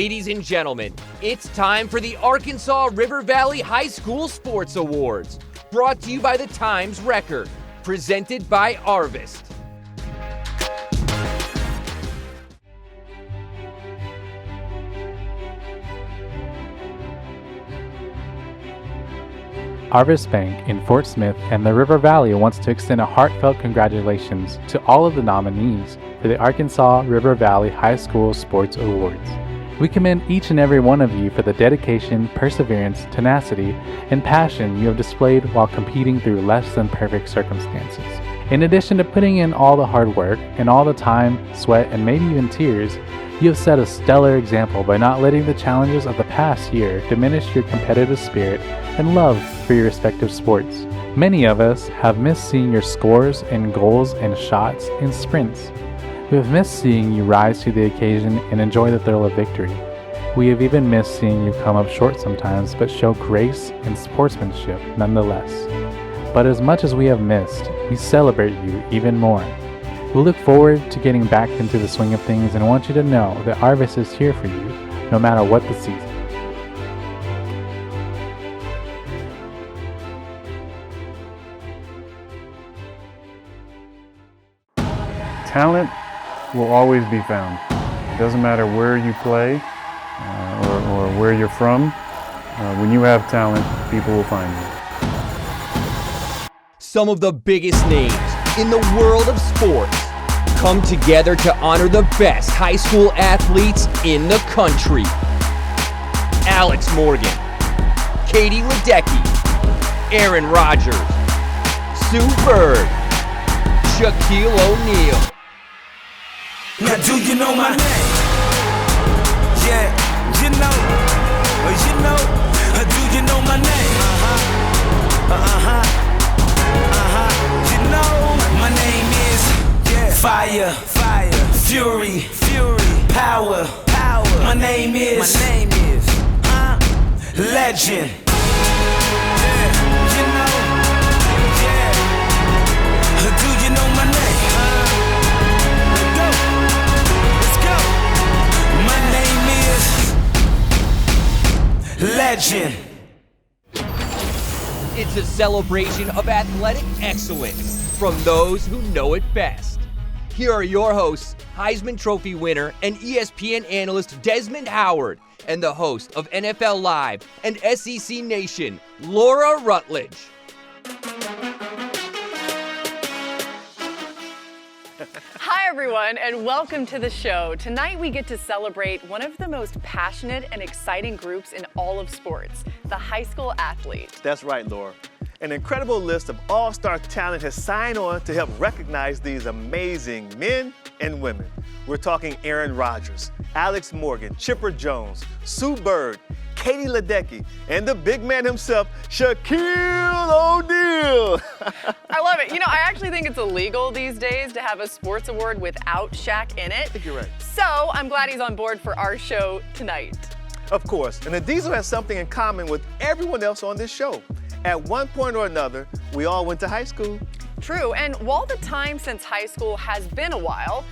Ladies and gentlemen, it's time for the Arkansas River Valley High School Sports Awards, brought to you by the Times-Record, presented by Arvest. Arvest Bank in Fort Smith and the River Valley wants to extend a heartfelt congratulations to all of the nominees for the Arkansas River Valley High School Sports Awards. We commend each and every one of you for the dedication, perseverance, tenacity, and passion you have displayed while competing through less than perfect circumstances. In addition to putting in all the hard work and all the time, sweat, and maybe even tears, you have set a stellar example by not letting the challenges of the past year diminish your competitive spirit and love for your respective sports. Many of us have missed seeing your scores and goals and shots and sprints. We have missed seeing you rise to the occasion and enjoy the thrill of victory. We have even missed seeing you come up short sometimes, but show grace and sportsmanship nonetheless. But as much as we have missed, we celebrate you even more. We look forward to getting back into the swing of things and want you to know that Arvest is here for you, no matter what the season. Talent will always be found. It doesn't matter where you play or where you're from. When you have talent, people will find you. Some of the biggest names in the world of sports come together to honor the best high school athletes in the country. Alex Morgan, Katie Ledecky, Aaron Rodgers, Sue Bird, Shaquille O'Neal. Now do you know my name? Yeah, do you know my name? You know my name is Fire, Fury, Power. My name is Legend. You know, do you know my name? Let's go. My name is Legend. It's a celebration of athletic excellence from those who know it best. Here are your hosts, Heisman Trophy winner and ESPN analyst Desmond Howard, and the host of NFL Live and SEC Nation, Laura Rutledge. Hi everyone, and welcome to the show. Tonight we get to celebrate one of the most passionate and exciting groups in all of sports, the high school athlete. That's right, Laura. An incredible list of all-star talent has signed on to help recognize these amazing men and women. We're talking Aaron Rodgers, Alex Morgan, Chipper Jones, Sue Bird, Katie Ledecky, and the big man himself, Shaquille O'Neal. I love it. You know, I actually think it's illegal these days to have a sports award without Shaq in it. I think you're right. So I'm glad he's on board for our show tonight. Of course, and the Diesel has something in common with everyone else on this show. At one point or another, we all went to high school. True, and while the time since high school has been a while,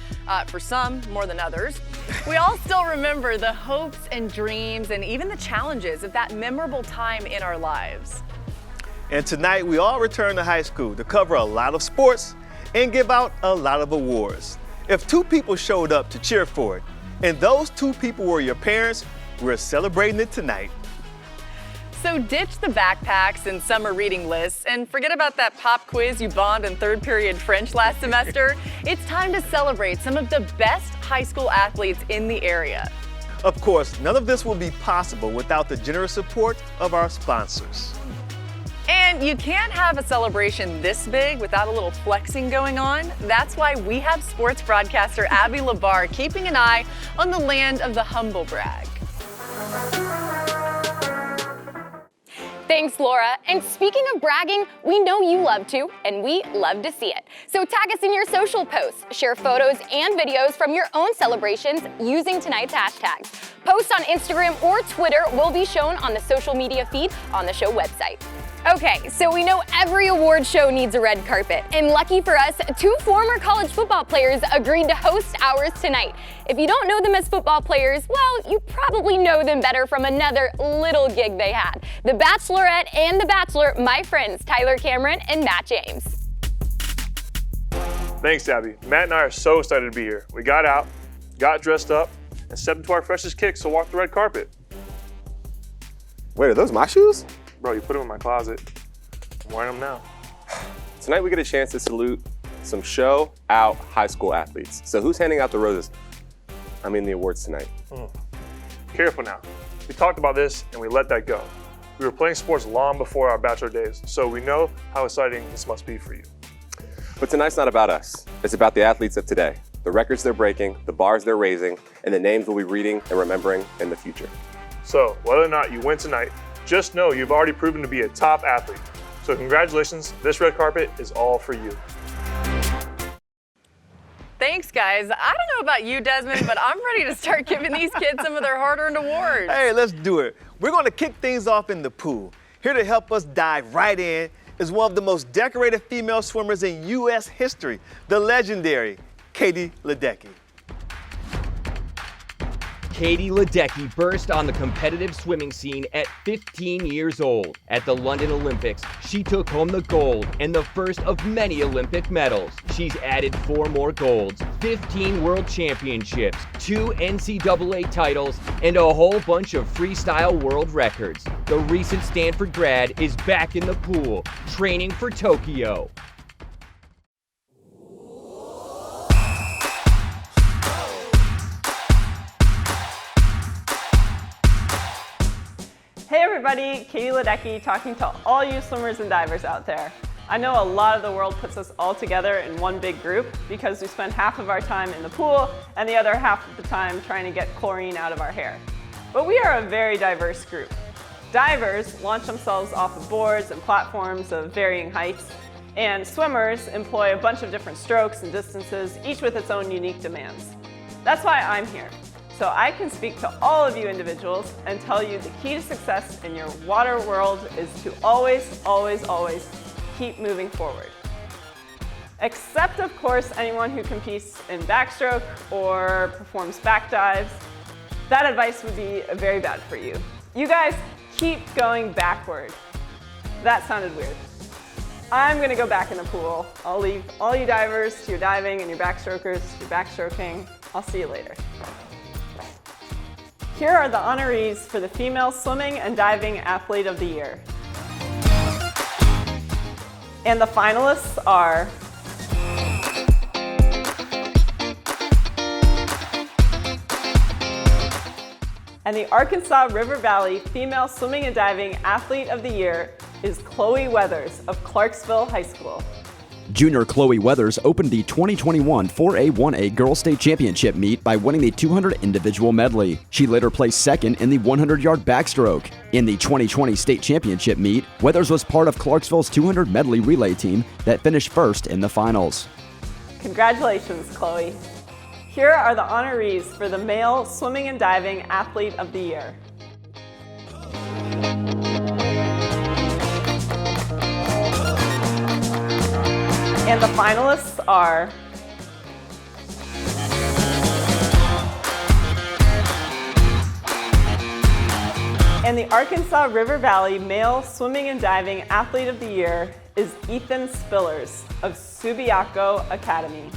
for some more than others, we all still remember the hopes and dreams and even the challenges of that memorable time in our lives. And tonight, we all return to high school to cover a lot of sports and give out a lot of awards. If two people showed up to cheer for it, and those two people were your parents, we're celebrating it tonight. So ditch the backpacks and summer reading lists and forget about that pop quiz you bombed in third period French last semester. It's time to celebrate some of the best high school athletes in the area. Of course, none of this would be possible without the generous support of our sponsors. And you can't have a celebration this big without a little flexing going on. That's why we have sports broadcaster Abby Labar keeping an eye on the land of the humble brag. Thanks, Laura. And speaking of bragging, we know you love to, and we love to see it. So tag us in your social posts, share photos and videos from your own celebrations using tonight's hashtags. Posts on Instagram or Twitter will be shown on the social media feed on the show website. Okay, so we know every award show needs a red carpet, and lucky for us, 2 former college football players agreed to host ours tonight. If you don't know them as football players, well, you probably know them better from another little gig they had. The Bachelorette and The Bachelor, my friends Tyler Cameron and Matt James. Thanks, Abby. Matt and I are so excited to be here. We got out, got dressed up, and stepped into our freshest kicks to walk the red carpet. Wait, are those my shoes? Bro, you put them in my closet. I'm wearing them now. Tonight we get a chance to salute some show-out high school athletes. So who's handing out the roses? The awards tonight. Careful now. We talked about this and we let that go. We were playing sports long before our bachelor days, so we know how exciting this must be for you. But tonight's not about us. It's about the athletes of today, the records they're breaking, the bars they're raising, and the names we'll be reading and remembering in the future. So whether or not you win tonight, just know you've already proven to be a top athlete. So congratulations, this red carpet is all for you. Thanks, guys. I don't know about you, Desmond, but I'm ready to start giving these kids some of their hard-earned awards. Hey, let's do it. We're going to kick things off in the pool. Here to help us dive right in is one of the most decorated female swimmers in U.S. history, the legendary Katie Ledecky. Katie Ledecky burst on the competitive swimming scene at 15 years old. At the London Olympics, she took home the gold and the first of many Olympic medals. She's added 4 more golds, 15 world championships, 2 NCAA titles, and a whole bunch of freestyle world records. The recent Stanford grad is back in the pool, training for Tokyo. Hey everybody, Katie Ledecky talking to all you swimmers and divers out there. I know a lot of the world puts us all together in one big group because we spend half of our time in the pool and the other half of the time trying to get chlorine out of our hair. But we are a very diverse group. Divers launch themselves off of boards and platforms of varying heights, and swimmers employ a bunch of different strokes and distances, each with its own unique demands. That's why I'm here. So I can speak to all of you individuals and tell you the key to success in your water world is to always, always, always keep moving forward. Except, of course, anyone who competes in backstroke or performs back dives. That advice would be very bad for you. You guys keep going backward. That sounded weird. I'm gonna go back in the pool. I'll leave all you divers to your diving and your backstrokers to your backstroking. I'll see you later. Here are the honorees for the Female Swimming and Diving Athlete of the Year. And the finalists are and the Arkansas River Valley Female Swimming and Diving Athlete of the Year is Chloe Weathers of Clarksville High School. Junior Chloe Weathers opened the 2021 4A1A Girls State Championship meet by winning the 200 individual medley. She later placed second in the 100-yard backstroke. In the 2020 state championship meet, Weathers was part of Clarksville's 200 medley relay team that finished first in the finals. Congratulations, Chloe. Here are the honorees for the Male Swimming and Diving Athlete of the Year. And the finalists are and the Arkansas River Valley Male Swimming and Diving Athlete of the Year is Ethan Spillers of Subiaco Academy.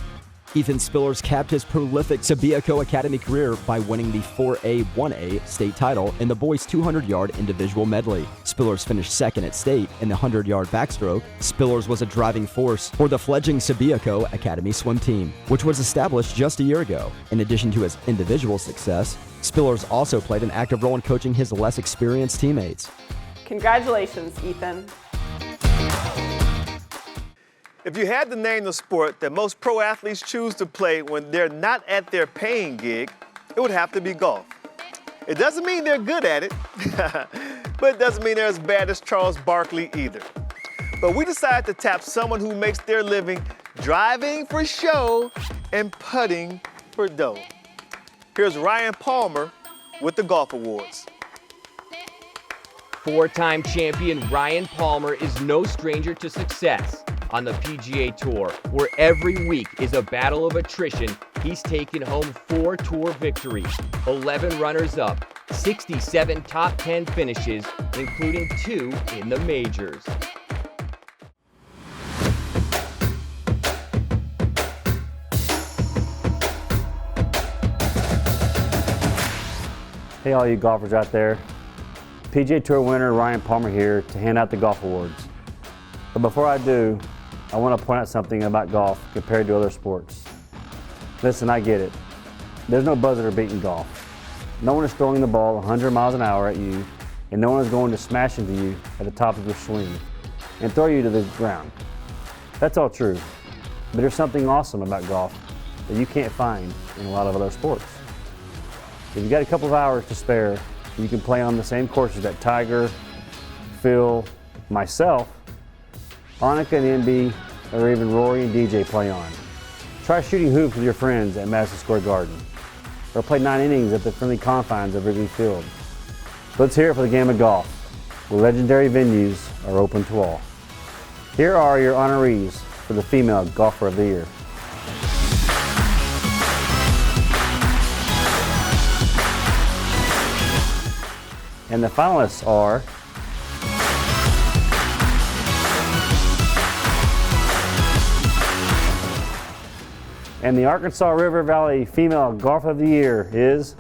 Ethan Spillers capped his prolific Subiaco Academy career by winning the 4A1A state title in the boys' 200-yard individual medley. Spillers finished second at state in the 100-yard backstroke. Spillers was a driving force for the fledgling Subiaco Academy swim team, which was established just a year ago. In addition to his individual success, Spillers also played an active role in coaching his less experienced teammates. Congratulations, Ethan. If you had to name the sport that most pro athletes choose to play when they're not at their paying gig, it would have to be golf. It doesn't mean they're good at it, but it doesn't mean they're as bad as Charles Barkley either. But we decided to tap someone who makes their living driving for show and putting for dough. Here's Ryan Palmer with the Golf Awards. Four-time champion Ryan Palmer is no stranger to success. On the PGA Tour, where every week is a battle of attrition, he's taken home 4 Tour victories, 11 runners-up, 67 top 10 finishes, including 2 in the majors. Hey all you golfers out there. PGA Tour winner Ryan Palmer here to hand out the golf awards. But before I do, I want to point out something about golf compared to other sports. Listen, I get it. There's no buzzer beating golf. No one is throwing the ball 100 miles an hour at you, and no one is going to smash into you at the top of your swing and throw you to the ground. That's all true. But there's something awesome about golf that you can't find in a lot of other sports. If you've got a couple of hours to spare, you can play on the same courses that Tiger, Phil, myself, Annika and MB, or even Rory and DJ play on. Try shooting hoops with your friends at Madison Square Garden, or play 9 innings at the friendly confines of Wrigley Field. Let's hear it for the game of golf, where legendary venues are open to all. Here are your honorees for the Female Golfer of the Year. And the finalists are and the Arkansas River Valley Female Golfer of the Year is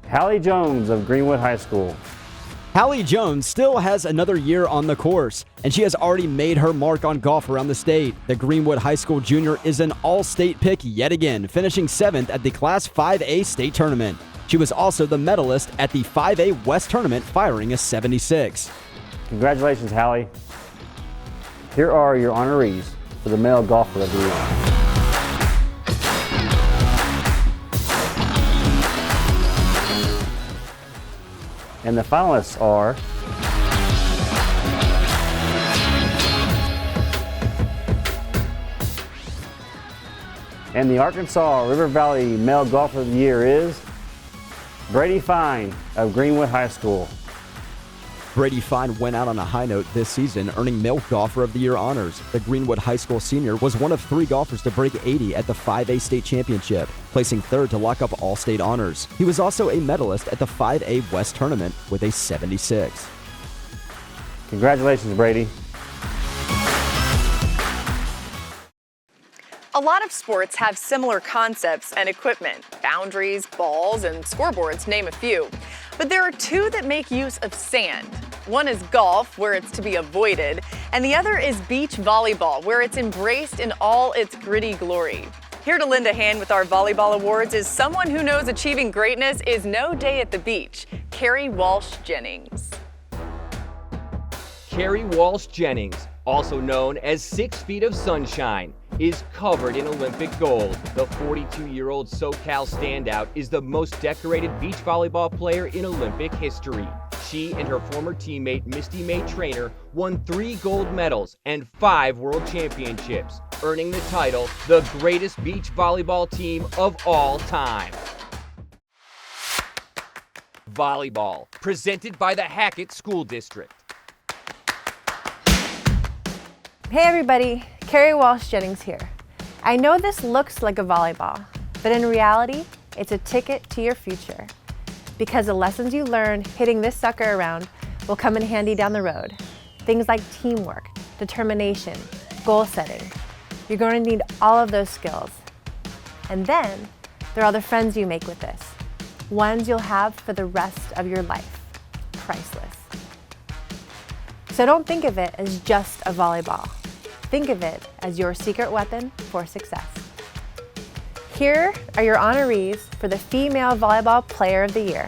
Hallie Jones of Greenwood High School. Hallie Jones still has another year on the course, and she has already made her mark on golf around the state. The Greenwood High School junior is an all-state pick yet again, finishing 7th at the Class 5A state tournament. She was also the medalist at the 5A West tournament, firing a 76. Congratulations, Hallie. Here are your honorees for the Male Golfer of the Year. And the finalists are and the Arkansas River Valley Male Golfer of the Year is Brady Fine of Greenwood High School. Brady Fine went out on a high note this season, earning Male Golfer of the Year honors. The Greenwood High School senior was one of 3 golfers to break 80 at the 5A state championship, placing 3rd to lock up all state honors. He was also a medalist at the 5A West tournament with a 76. Congratulations, Brady. A lot of sports have similar concepts and equipment, boundaries, balls, and scoreboards, to name a few. But there are 2 that make use of sand. One is golf, where it's to be avoided, and the other is beach volleyball, where it's embraced in all its gritty glory. Here to lend a hand with our volleyball awards is someone who knows achieving greatness is no day at the beach, Carrie Walsh Jennings. Carrie Walsh Jennings, also known as 6 Feet of Sunshine, is covered in Olympic gold. The 42-year-old SoCal standout is the most decorated beach volleyball player in Olympic history. She and her former teammate Misty May Traynor won 3 gold medals and 5 world championships, earning the title the greatest beach volleyball team of all time. Volleyball, presented by the Hackett School District. Hey everybody, Carrie Walsh Jennings here. I know this looks like a volleyball, but in reality, it's a ticket to your future. Because the lessons you learn hitting this sucker around will come in handy down the road. Things like teamwork, determination, goal setting. You're going to need all of those skills. And then, there are the friends you make with this. Ones you'll have for the rest of your life. Priceless. So don't think of it as just a volleyball. Think of it as your secret weapon for success. Here are your honorees for the Female Volleyball Player of the Year.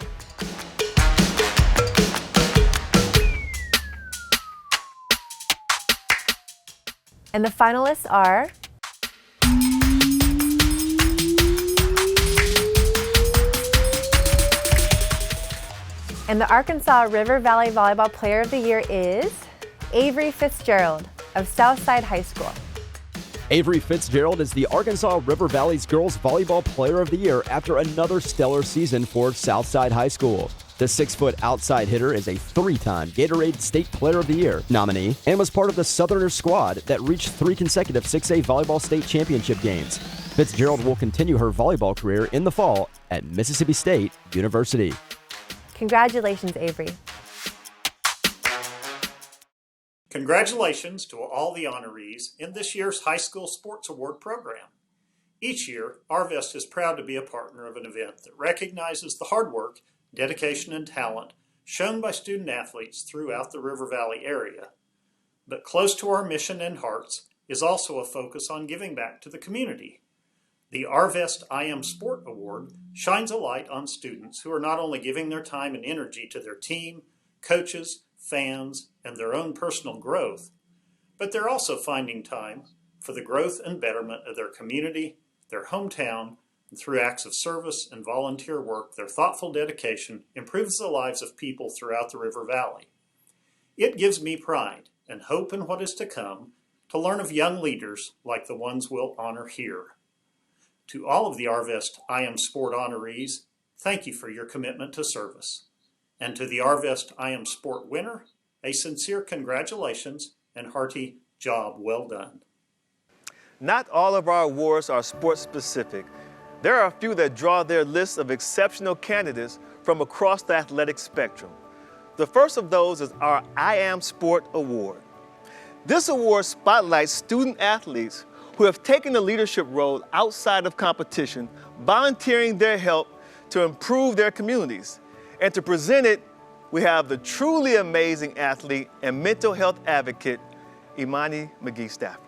And the finalists are and the Arkansas River Valley Volleyball Player of the Year is Avery Fitzgerald of Southside High School. Avery Fitzgerald is the Arkansas River Valley's Girls Volleyball Player of the Year after another stellar season for Southside High School. The 6-foot outside hitter is a 3-time Gatorade State Player of the Year nominee and was part of the Southerners squad that reached 3 consecutive 6A volleyball state championship games. Fitzgerald will continue her volleyball career in the fall at Mississippi State University. Congratulations, Avery. Congratulations to all the honorees in this year's High School Sports Award program. Each year, Arvest is proud to be a partner of an event that recognizes the hard work, dedication, and talent shown by student athletes throughout the River Valley area. But close to our mission and hearts is also a focus on giving back to the community. The Arvest I Am Sport Award shines a light on students who are not only giving their time and energy to their team, coaches, fans, and their own personal growth, but they're also finding time for the growth and betterment of their community, their hometown, and through acts of service and volunteer work, their thoughtful dedication improves the lives of people throughout the River Valley. It gives me pride and hope in what is to come to learn of young leaders like the ones we'll honor here. To all of the Arvest I Am Sport honorees, thank you for your commitment to service. And to the Arvest I Am Sport winner, a sincere congratulations and hearty job well done. Not all of our awards are sports specific. There are a few that draw their lists of exceptional candidates from across the athletic spectrum. The first of those is our I Am Sport Award. This award spotlights student athletes who have taken a leadership role outside of competition, volunteering their help to improve their communities. And to present it, we have the truly amazing athlete and mental health advocate, Imani McGee-Stafford.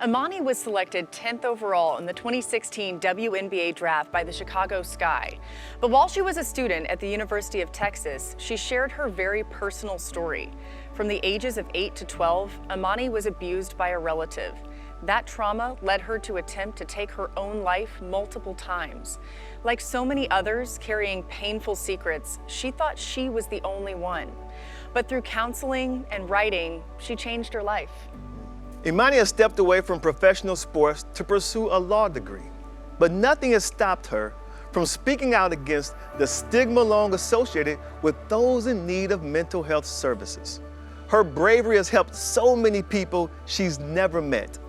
Imani was selected 10th overall in the 2016 WNBA draft by the Chicago Sky. But while she was a student at the University of Texas, she shared her very personal story. From the ages of 8 to 12, Imani was abused by a relative. That trauma led her to attempt to take her own life multiple times. Like so many others carrying painful secrets, she thought she was the only one. But through counseling and writing, she changed her life. Imani has stepped away from professional sports to pursue a law degree, but nothing has stopped her from speaking out against the stigma long associated with those in need of mental health services. Her bravery has helped so many people she's never met.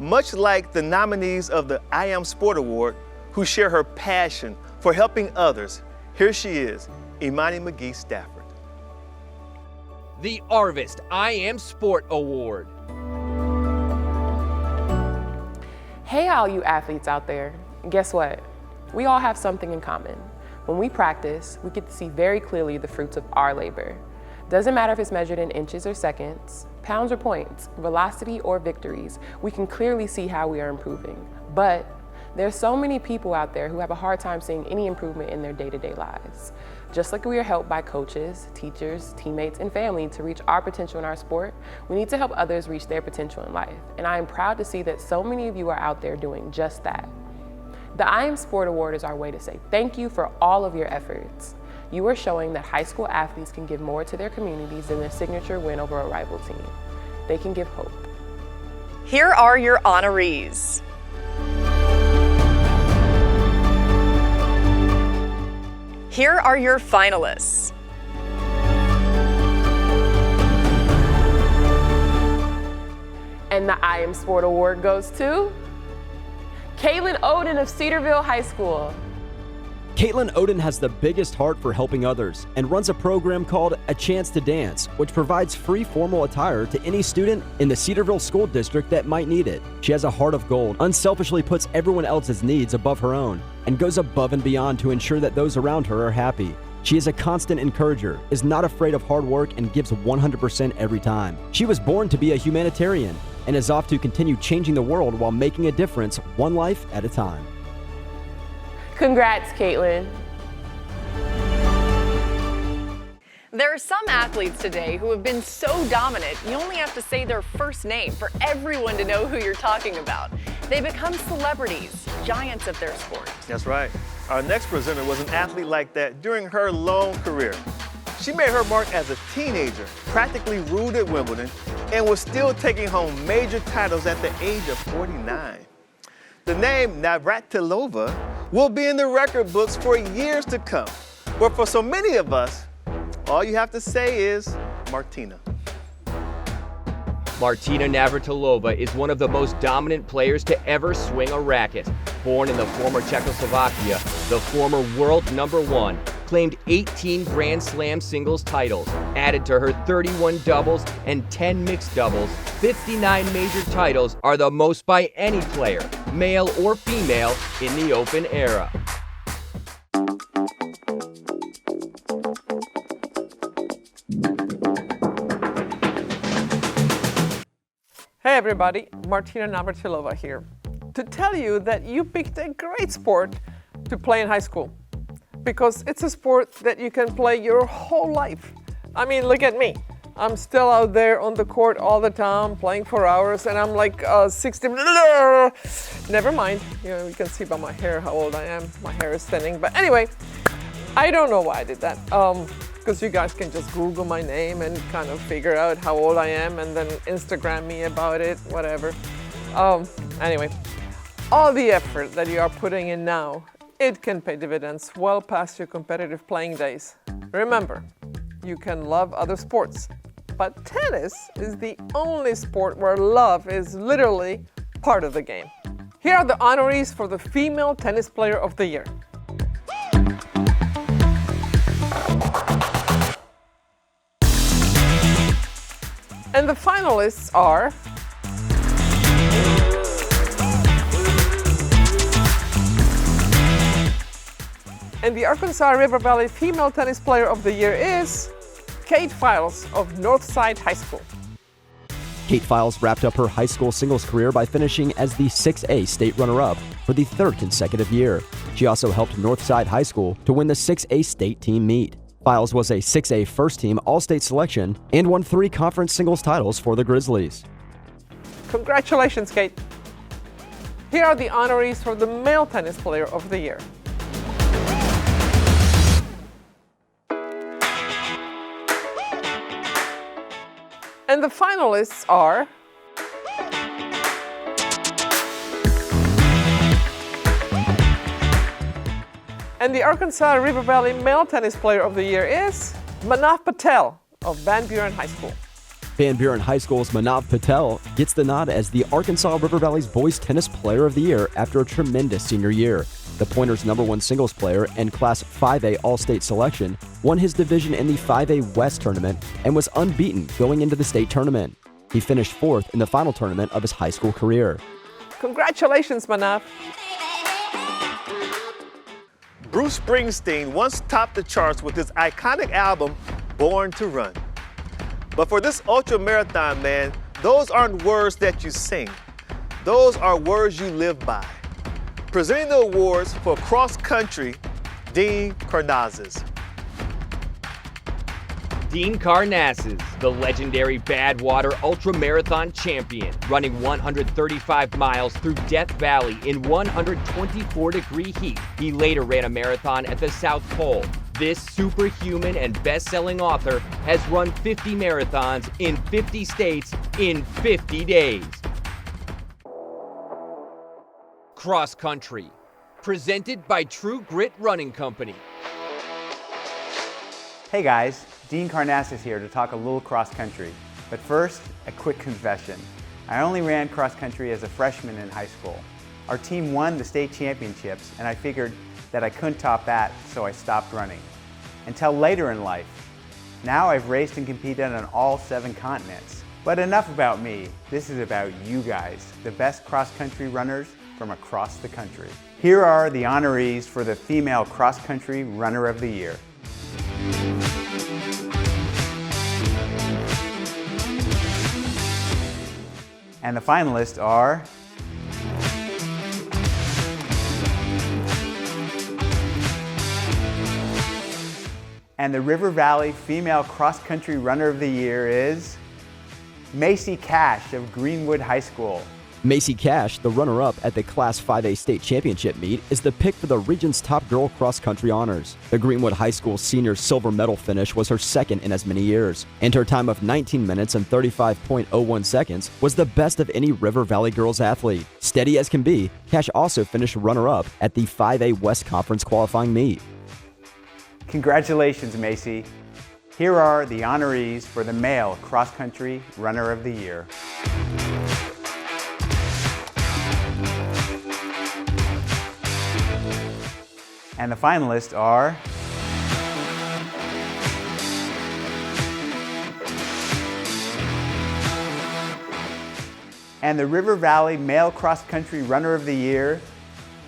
Much like the nominees of the I Am Sport Award, who share her passion for helping others, here she is, Imani McGee-Stafford. The Arvest I Am Sport Award. Hey all you athletes out there, guess what? We all have something in common. When we practice, we get to see very clearly the fruits of our labor. Doesn't matter if it's measured in inches or seconds, pounds or points, velocity or victories, we can clearly see how we are improving. But there's so many people out there who have a hard time seeing any improvement in their day-to-day lives. Just like we are helped by coaches, teachers, teammates, and family to reach our potential in our sport, we need to help others reach their potential in life. And I am proud to see that so many of you are out there doing just that. The I Am Sport Award is our way to say thank you for all of your efforts. You are showing that high school athletes can give more to their communities than their signature win over a rival team. They can give hope. Here are your honorees. Here are your finalists. And the I Am Sport Award goes to Caitlin Oden of Cedarville High School. Caitlin Oden has the biggest heart for helping others and runs a program called A Chance to Dance, which provides free formal attire to any student in the Cedarville School District that might need it. She has a heart of gold, unselfishly puts everyone else's needs above her own, and goes above and beyond to ensure that those around her are happy. She is a constant encourager, is not afraid of hard work, and gives 100% every time. She was born to be a humanitarian and is off to continue changing the world while making a difference one life at a time. Congrats, Caitlin. There are some athletes today who have been so dominant, you only have to say their first name for everyone to know who you're talking about. They become celebrities, giants of their sport. That's right. Our next presenter was an athlete like that during her long career. She made her mark as a teenager, practically ruled at Wimbledon, and was still taking home major titles at the age of 49. The name Navratilova will be in the record books for years to come. But for so many of us, all you have to say is Martina. Martina Navratilova is one of the most dominant players to ever swing a racket. Born in the former Czechoslovakia, the former world #1 claimed 18 Grand Slam singles titles, added to her 31 doubles and 10 mixed doubles. 59 major titles are the most by any player, male or female, in the Open era. Hey everybody, Martina Navratilova here, to tell you that you picked a great sport to play in high school, because it's a sport that you can play your whole life. I mean, look at me. I'm still out there on the court all the time, playing for hours, and I'm like 60. Never mind, you can see by my hair how old I am. My hair is thinning, but anyway, I don't know why I did that. Because you guys can just Google my name and kind of figure out how old I am and then Instagram me about it, whatever. Anyway, all the effort that you are putting in now, it can pay dividends well past your competitive playing days. Remember, you can love other sports, but tennis is the only sport where love is literally part of the game. Here are the honorees for the Female Tennis Player of the Year. And the finalists are and the Arkansas River Valley Female Tennis Player of the Year is Kate Files of Northside High School. Kate Files wrapped up her high school singles career by finishing as the 6A state runner-up for the third consecutive year. She also helped Northside High School to win the 6A state team meet. Files was a 6A first-team All-State selection and won 3 conference singles titles for the Grizzlies. Congratulations, Kate. Here are the honorees for the Male Tennis Player of the Year. And the finalists are and the Arkansas River Valley Male Tennis Player of the Year is Manav Patel of Van Buren High School. Van Buren High School's Manav Patel gets the nod as the Arkansas River Valley's Boys Tennis Player of the Year after a tremendous senior year. The Pointers' #1 singles player and Class 5A All-State selection won his division in the 5A West tournament and was unbeaten going into the state tournament. He finished 4th in the final tournament of his high school career. Congratulations, Manav. Bruce Springsteen once topped the charts with his iconic album, Born to Run. But for this ultra marathon man, those aren't words that you sing. Those are words you live by. Presenting the awards for cross country, Dean Karnazes. Dean Karnazes, the legendary Badwater ultramarathon champion, running 135 miles through Death Valley in 124-degree heat. He later ran a marathon at the South Pole. This superhuman and best-selling author has run 50 marathons in 50 states in 50 days. Cross Country, presented by True Grit Running Company. Hey guys, Dean Karnazes here to talk a little cross country. But first, a quick confession. I only ran cross country as a freshman in high school. Our team won the state championships, and I figured that I couldn't top that, so I stopped running. Until later in life. Now I've raced and competed on all 7 continents. But enough about me. This is about you guys, the best cross-country runners from across the country. Here are the honorees for the Female Cross-Country Runner of the Year. And the finalists are and the River Valley Female Cross Country Runner of the Year is Macy Cash of Greenwood High School. Macy Cash, the runner-up at the Class 5A State Championship meet, is the pick for the region's top girl cross-country honors. The Greenwood High School senior silver medal finish was her second in as many years, and her time of 19 minutes and 35.01 seconds was the best of any River Valley girls athlete. Steady as can be, Cash also finished runner-up at the 5A West Conference qualifying meet. Congratulations, Macy. Here are the honorees for the male cross-country runner of the year. And the finalists are and the River Valley Male Cross Country Runner of the Year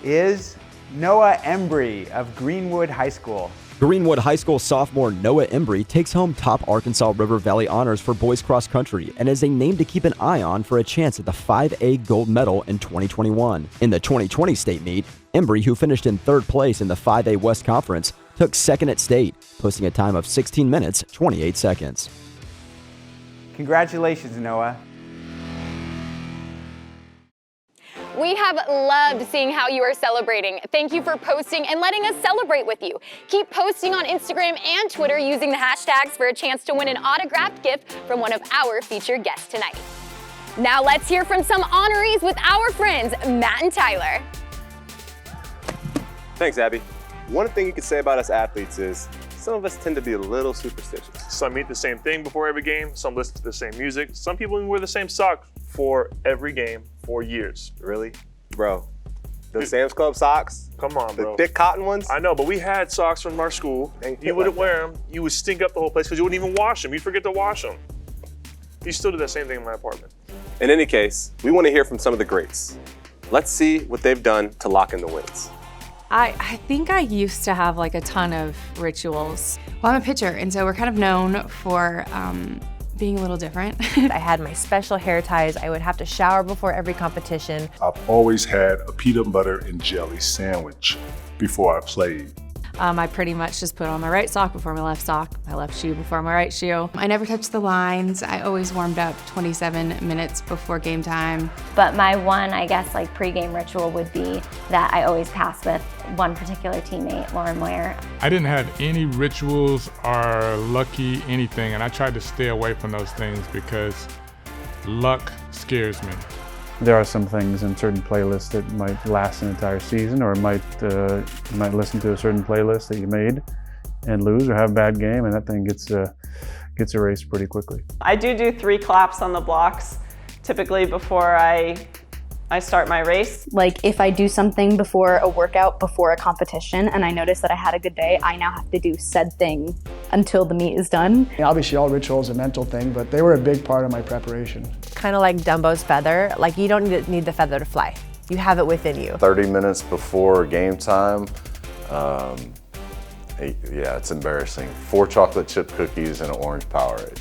is Noah Embry of Greenwood High School. Greenwood High School sophomore Noah Embry takes home top Arkansas River Valley honors for boys cross country and is a name to keep an eye on for a chance at the 5A gold medal in 2021. In the 2020 state meet, Embry, who finished in third place in the 5A West Conference, took second at state, posting a time of 16 minutes, 28 seconds. Congratulations, Noah. We have loved seeing how you are celebrating. Thank you for posting and letting us celebrate with you. Keep posting on Instagram and Twitter using the hashtags for a chance to win an autographed gift from one of our featured guests tonight. Now let's hear from some honorees with our friends, Matt and Tyler. Thanks, Abby. One thing you could say about us athletes is some of us tend to be a little superstitious. Some eat the same thing before every game, some listen to the same music, some people even wear the same socks for every game for years. Really? Bro, those Sam's Club socks? Come on, bro. The thick cotton ones? I know, but we had socks from our school. You wouldn't wear them. You would stink up the whole place because you wouldn't even wash them. You'd forget to wash them. You still do that same thing in my apartment. In any case, we want to hear from some of the greats. Let's see what they've done to lock in the wins. I think I used to have like a ton of rituals. Well, I'm a pitcher, and so we're kind of known for being a little different. I had my special hair ties. I would have to shower before every competition. I've always had a peanut butter and jelly sandwich before I played. I pretty much just put on my right sock before my left shoe before my right shoe. I never touched the lines. I always warmed up 27 minutes before game time. But my one, I guess, like pregame ritual would be that I always pass with one particular teammate, Lauren Meyer. I didn't have any rituals or lucky anything, and I tried to stay away from those things because luck scares me. There are some things in certain playlists that might last an entire season, or you might listen to a certain playlist that you made and lose or have a bad game, and that thing gets erased pretty quickly. I do 3 claps on the blocks, typically before I start my race. Like if I do something before a workout, before a competition, and I notice that I had a good day, I now have to do said thing until the meet is done. Obviously all rituals are a mental thing, but they were a big part of my preparation. Kind of like Dumbo's feather. Like you don't need the feather to fly. You have it within you. 30 minutes before game time, yeah, it's embarrassing. 4 chocolate chip cookies and an orange Powerade.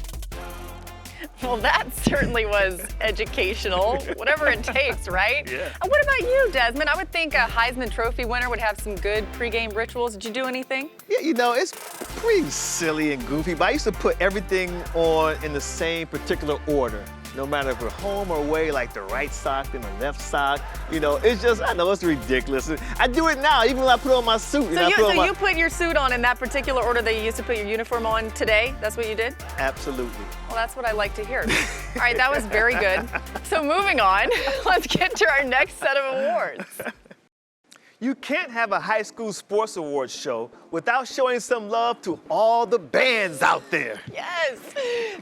Well, that certainly was educational, whatever it takes, right? Yeah. And what about you, Desmond? I would think a Heisman Trophy winner would have some good pregame rituals. Did you do anything? Yeah, you know, it's pretty silly and goofy, but I used to put everything on in the same particular order. No matter if we're home or away, like the right sock, then the left sock. You know, it's just, I know it's ridiculous. I do it now, even when I put on my suit. So you put your suit on in that particular order that you used to put your uniform on today? That's what you did? Absolutely. Well, that's what I like to hear. All right, that was very good. So moving on, let's get to our next set of awards. You can't have a high school sports awards show without showing some love to all the bands out there. Yes,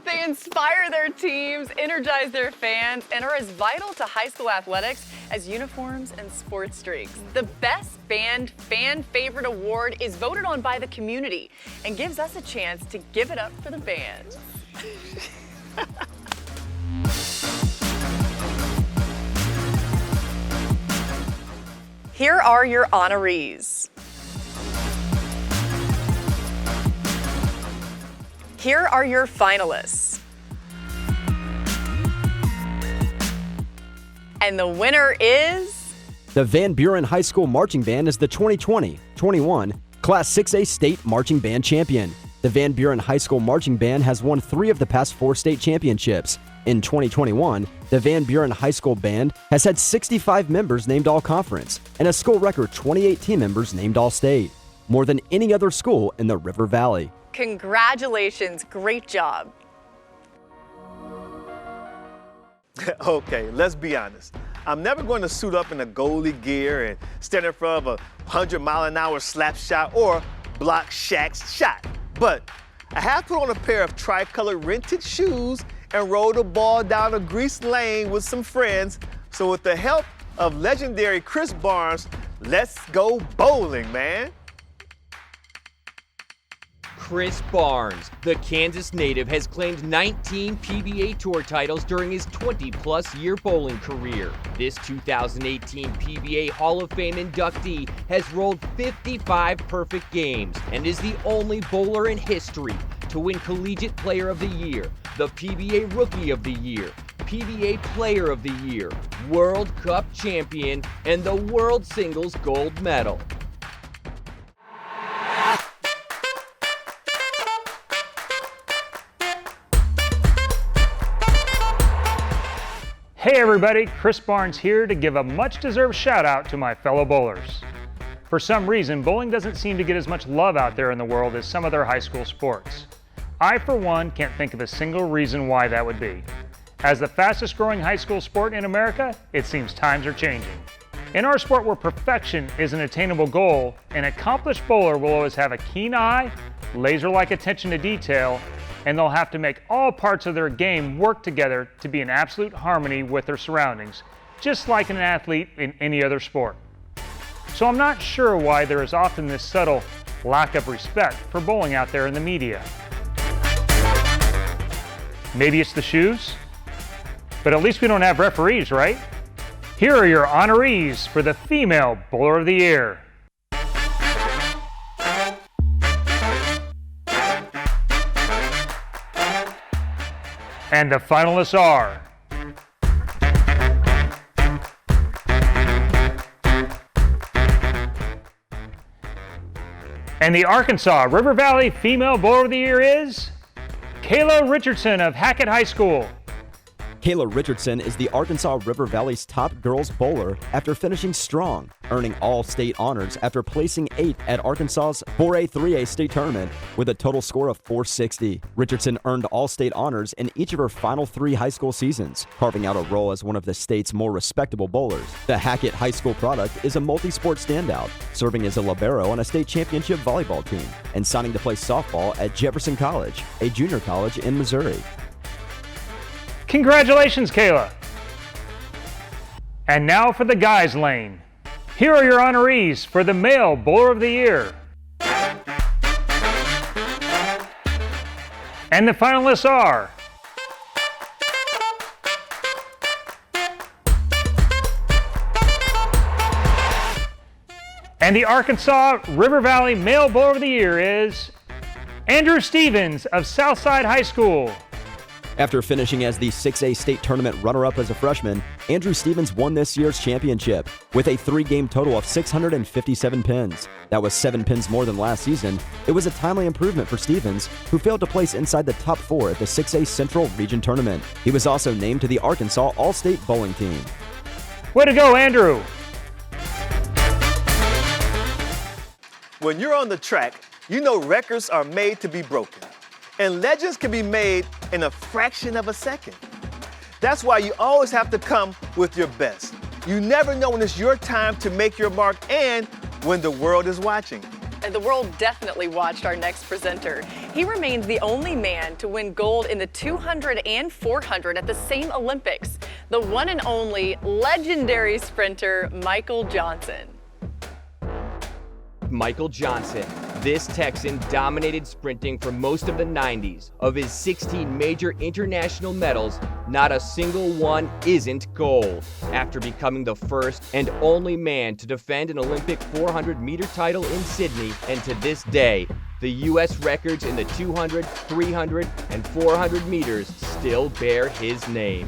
they inspire their teams, energize their fans, and are as vital to high school athletics as uniforms and sports streaks. The Best Band Fan Favorite Award is voted on by the community and gives us a chance to give it up for the bands. Here are your honorees. Here are your finalists. And the winner is... The Van Buren High School Marching Band is the 2020-21 Class 6A State Marching Band Champion. The Van Buren High School Marching Band has won 3 of the past 4 state championships. In 2021, the Van Buren High School Band has had 65 members named All-Conference and a school record 28 team members named All-State, more than any other school in the River Valley. Congratulations, great job. Okay, let's be honest. I'm never going to suit up in a goalie gear and stand in front of a 100-mile-an-hour slap shot or block Shaq's shot. But I have put on a pair of tricolored rented shoes and rolled the ball down a greased lane with some friends. So with the help of legendary Chris Barnes, let's go bowling, man. Chris Barnes, the Kansas native, has claimed 19 PBA Tour titles during his 20-plus-year bowling career. This 2018 PBA Hall of Fame inductee has rolled 55 perfect games and is the only bowler in history to win Collegiate Player of the Year, the PBA Rookie of the Year, PBA Player of the Year, World Cup Champion, and the World Singles Gold Medal. Hey everybody, Chris Barnes here to give a much-deserved shout-out to my fellow bowlers. For some reason, bowling doesn't seem to get as much love out there in the world as some other high school sports. I, for one, can't think of a single reason why that would be. As the fastest-growing high school sport in America, it seems times are changing. In our sport where perfection is an attainable goal, an accomplished bowler will always have a keen eye, laser-like attention to detail, and they'll have to make all parts of their game work together to be in absolute harmony with their surroundings, just like an athlete in any other sport. So I'm not sure why there is often this subtle lack of respect for bowling out there in the media. Maybe it's the shoes? But at least we don't have referees, right? Here are your honorees for the Female Bowler of the Year. And the finalists are and the Arkansas River Valley Female Bowler of the Year is Kayla Richardson of Hackett High School. Kayla Richardson is the Arkansas River Valley's top girls bowler after finishing strong, earning all-state honors after placing 8th at Arkansas's 4A 3A state tournament with a total score of 460. Richardson earned all-state honors in each of her final 3 high school seasons, carving out a role as one of the state's more respectable bowlers. The Hackett High School product is a multi-sport standout, serving as a libero on a state championship volleyball team and signing to play softball at Jefferson College, a junior college in Missouri. Congratulations, Kayla! And now for the guys' lane. Here are your honorees for the Male Bowler of the Year. And the finalists are and the Arkansas River Valley Male Bowler of the Year is Andrew Stevens of Southside High School. After finishing as the 6A state tournament runner-up as a freshman, Andrew Stevens won this year's championship with a 3-game total of 657 pins. That was 7 pins more than last season. It was a timely improvement for Stevens, who failed to place inside the top 4 at the 6A Central Region Tournament. He was also named to the Arkansas All-State Bowling Team. Way to go, Andrew! When you're on the track, you know records are made to be broken. And legends can be made in a fraction of a second. That's why you always have to come with your best. You never know when it's your time to make your mark and when the world is watching. And the world definitely watched our next presenter. He remains the only man to win gold in the 200 and 400 at the same Olympics. The one and only legendary sprinter, Michael Johnson. Michael Johnson. This Texan dominated sprinting for most of the 90s. Of his 16 major international medals, not a single one isn't gold. After becoming the first and only man to defend an Olympic 400-meter title in Sydney, and to this day, the U.S. records in the 200, 300, and 400 meters still bear his name.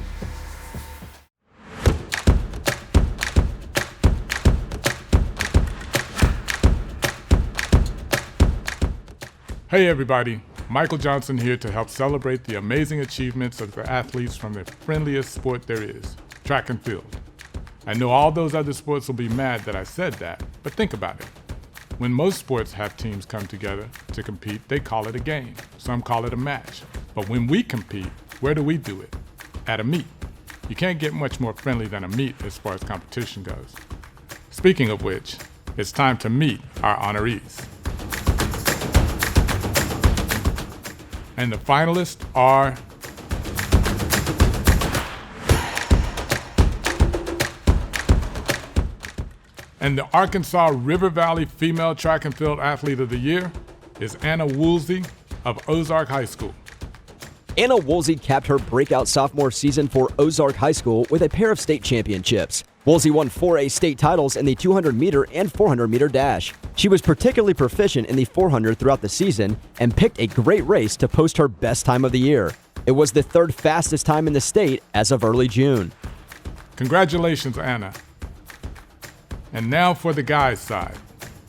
Hey everybody, Michael Johnson here to help celebrate the amazing achievements of the athletes from the friendliest sport there is, track and field. I know all those other sports will be mad that I said that, but think about it. When most sports have teams come together to compete, they call it a game. Some call it a match. But when we compete, where do we do it? At a meet. You can't get much more friendly than a meet as far as competition goes. Speaking of which, it's time to meet our honorees. And the finalists are and the Arkansas River Valley Female Track and Field Athlete of the Year is Anna Woolsey of Ozark High School. Anna Woolsey capped her breakout sophomore season for Ozark High School with a pair of state championships. Woolsey won 4A state titles in the 200-meter and 400-meter dash. She was particularly proficient in the 400 throughout the season and picked a great race to post her best time of the year. It was the third fastest time in the state as of early June. Congratulations, Anna. And now for the guys' side.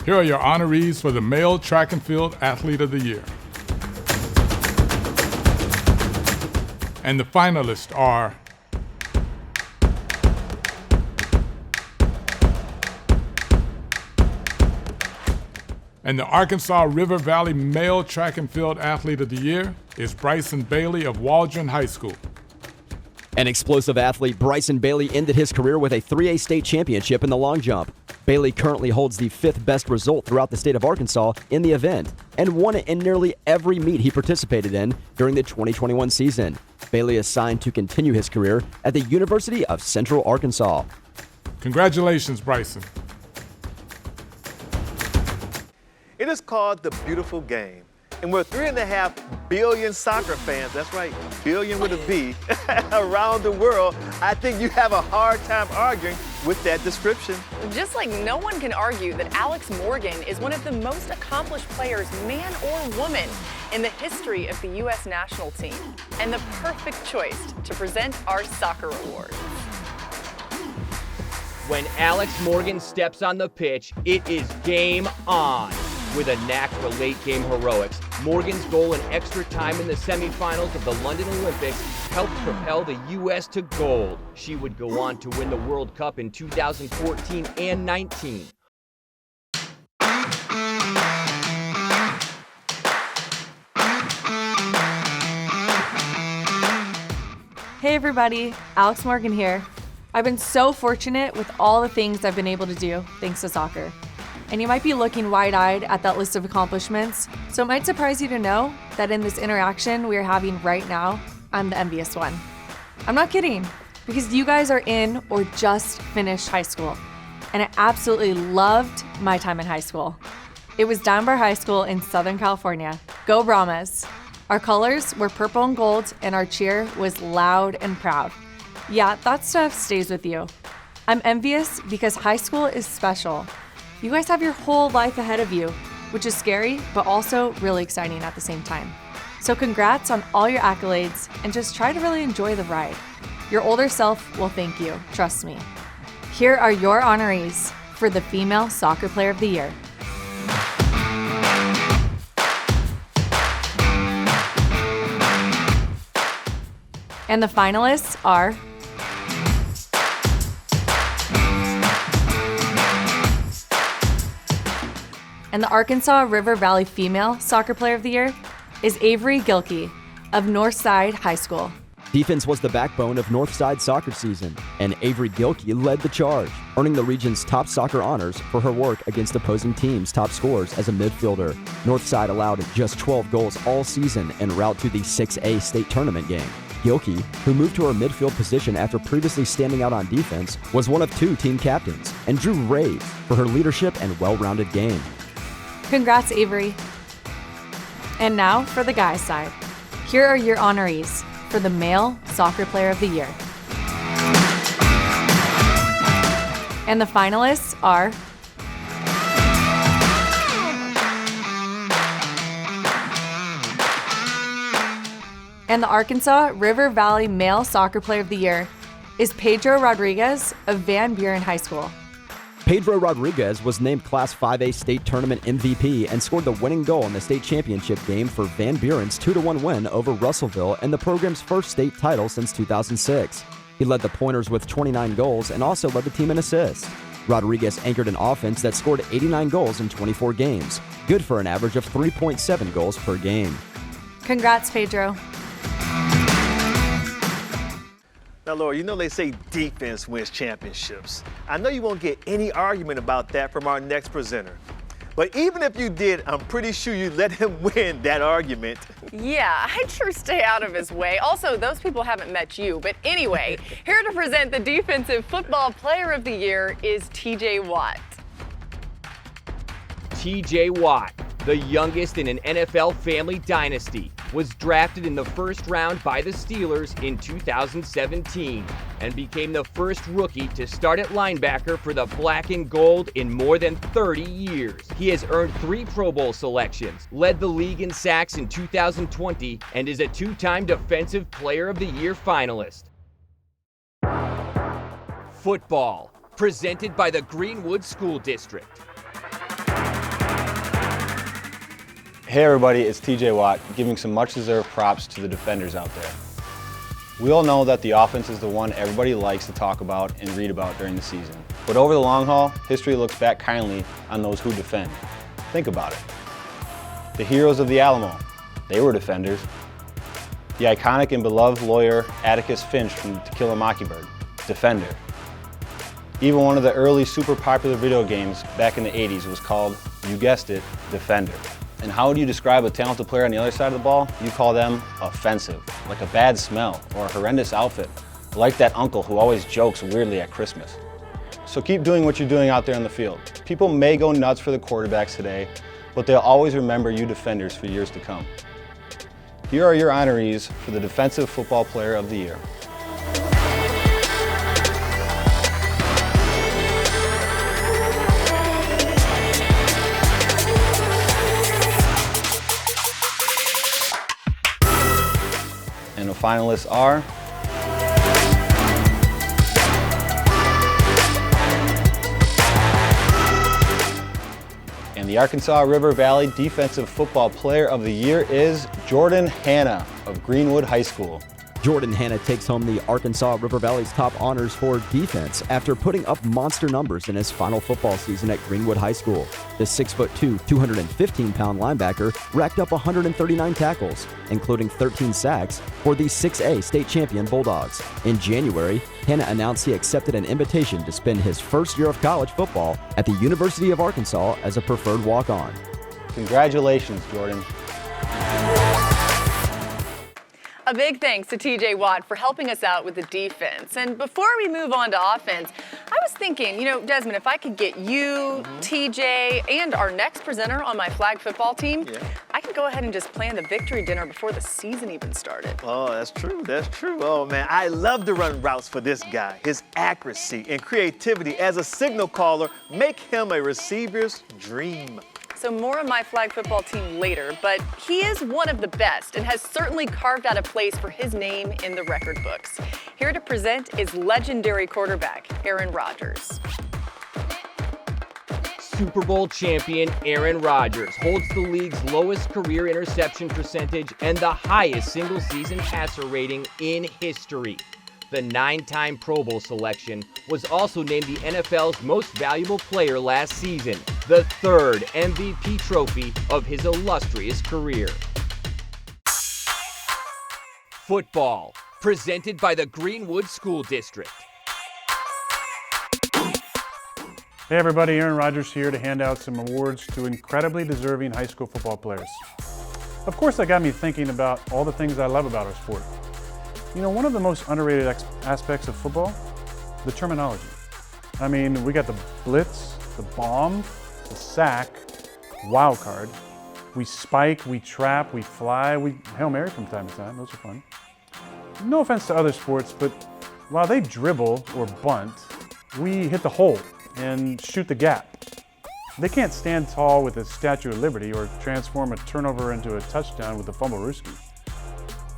Here are your honorees for the Male Track and Field Athlete of the Year. And the finalists are and the Arkansas River Valley Male Track and Field Athlete of the Year is Bryson Bailey of Waldron High School. An explosive athlete, Bryson Bailey ended his career with a 3A state championship in the long jump. Bailey currently holds the 5th best result throughout the state of Arkansas in the event and won it in nearly every meet he participated in during the 2021 season. Bailey is signed to continue his career at the University of Central Arkansas. Congratulations, Bryson. It is called the beautiful game. And with 3.5 billion soccer fans, that's right, billion with a B, around the world, I think you have a hard time arguing with that description. Just like no one can argue that Alex Morgan is one of the most accomplished players, man or woman, in the history of the U.S. national team, and the perfect choice to present our soccer award. When Alex Morgan steps on the pitch, it is game on. With a knack for late-game heroics, Morgan's goal in extra time in the semifinals of the London Olympics helped propel the U.S. to gold. She would go on to win the World Cup in 2014 and 19. Hey everybody, Alex Morgan here. I've been so fortunate with all the things I've been able to do thanks to soccer. And you might be looking wide-eyed at that list of accomplishments, so it might surprise you to know that in this interaction we are having right now, I'm the envious one. I'm not kidding, because you guys are in or just finished high school, and I absolutely loved my time in high school. It was Dunbar High School in Southern California. Go Brahmas! Our colors were purple and gold, and our cheer was loud and proud. Yeah, that stuff stays with you. I'm envious because high school is special. You guys have your whole life ahead of you, which is scary, but also really exciting at the same time. So congrats on all your accolades, and just try to really enjoy the ride. Your older self will thank you, trust me. Here are your honorees for the Female Soccer Player of the Year. And the finalists are and the Arkansas River Valley Female Soccer Player of the Year is Avery Gilkey of Northside High School. Defense was the backbone of Northside soccer season, and Avery Gilkey led the charge, earning the region's top soccer honors for her work against opposing teams' top scorers as a midfielder. Northside allowed just 12 goals all season en route to the 6A state tournament game. Gilkey, who moved to her midfield position after previously standing out on defense, was one of 2 team captains and drew raves for her leadership and well-rounded game. Congrats, Avery. And now for the guys' side. Here are your honorees for the Male Soccer Player of the Year. And the finalists are and the Arkansas River Valley Male Soccer Player of the Year is Pedro Rodriguez of Van Buren High School. Pedro Rodriguez was named Class 5A state tournament MVP and scored the winning goal in the state championship game for Van Buren's 2-1 win over Russellville and the program's first state title since 2006. He led the Pointers with 29 goals and also led the team in assists. Rodriguez anchored an offense that scored 89 goals in 24 games, good for an average of 3.7 goals per game. Congrats, Pedro. Now, Laurie, you know they say defense wins championships. I know you won't get any argument about that from our next presenter. But even if you did, I'm pretty sure you'd let him win that argument. Yeah, I'd sure stay out of his way. Also, those people haven't met you. But anyway, here to present the Defensive Football Player of the Year is T.J. Watt. T.J. Watt, the youngest in an NFL family dynasty, was drafted in the first round by the Steelers in 2017 and became the first rookie to start at linebacker for the Black and Gold in more than 30 years. He has earned 3 Pro Bowl selections, led the league in sacks in 2020, and is a 2-time Defensive Player of the Year finalist. Football, presented by the Greenwood School District. Hey everybody, it's TJ Watt, giving some much-deserved props to the defenders out there. We all know that the offense is the one everybody likes to talk about and read about during the season. But over the long haul, history looks back kindly on those who defend. Think about it. The heroes of the Alamo, they were defenders. The iconic and beloved lawyer Atticus Finch from To Kill a Mockingbird, defender. Even one of the early super popular video games back in the 80s was called, you guessed it, Defender. And how would you describe a talented player on the other side of the ball? You call them offensive, like a bad smell or a horrendous outfit, like that uncle who always jokes weirdly at Christmas. So keep doing what you're doing out there on the field. People may go nuts for the quarterbacks today, but they'll always remember you defenders for years to come. Here are your honorees for the Defensive Football Player of the Year. And the finalists are and the Arkansas River Valley Defensive Football Player of the Year is Jordan Hanna of Greenwood High School. Jordan Hanna takes home the Arkansas River Valley's top honors for defense after putting up monster numbers in his final football season at Greenwood High School. The 6'2", 215-pound linebacker racked up 139 tackles, including 13 sacks, for the 6A state champion Bulldogs. In January, Hanna announced he accepted an invitation to spend his first year of college football at the University of Arkansas as a preferred walk-on. Congratulations, Jordan. A big thanks to TJ Watt for helping us out with the defense. And before we move on to offense, I was thinking, Desmond, if I could get you, TJ, and our next presenter on my flag football team, I could go ahead and just plan the victory dinner before the season even started. Oh, that's true. That's true. Oh, man, I love to run routes for this guy. His accuracy and creativity as a signal caller make him a receiver's dream. So more on my flag football team later, but he is one of the best and has certainly carved out a place for his name in the record books. Here to present is legendary quarterback Aaron Rodgers. Super Bowl champion Aaron Rodgers holds the league's lowest career interception percentage and the highest single-season passer rating in history. The 9-time Pro Bowl selection was also named the NFL's most valuable player last season, the 3rd MVP trophy of his illustrious career. Football, presented by the Greenwood School District. Hey everybody, Aaron Rodgers here to hand out some awards to incredibly deserving high school football players. Of course, that got me thinking about all the things I love about our sport. One of the most underrated aspects of football, the terminology. I mean, we got the blitz, the bomb, the sack, wild card. We spike, we trap, we fly, we Hail Mary from time to time. Those are fun. No offense to other sports, but while they dribble or bunt, we hit the hole and shoot the gap. They can't stand tall with the Statue of Liberty or transform a turnover into a touchdown with the fumble-rooski.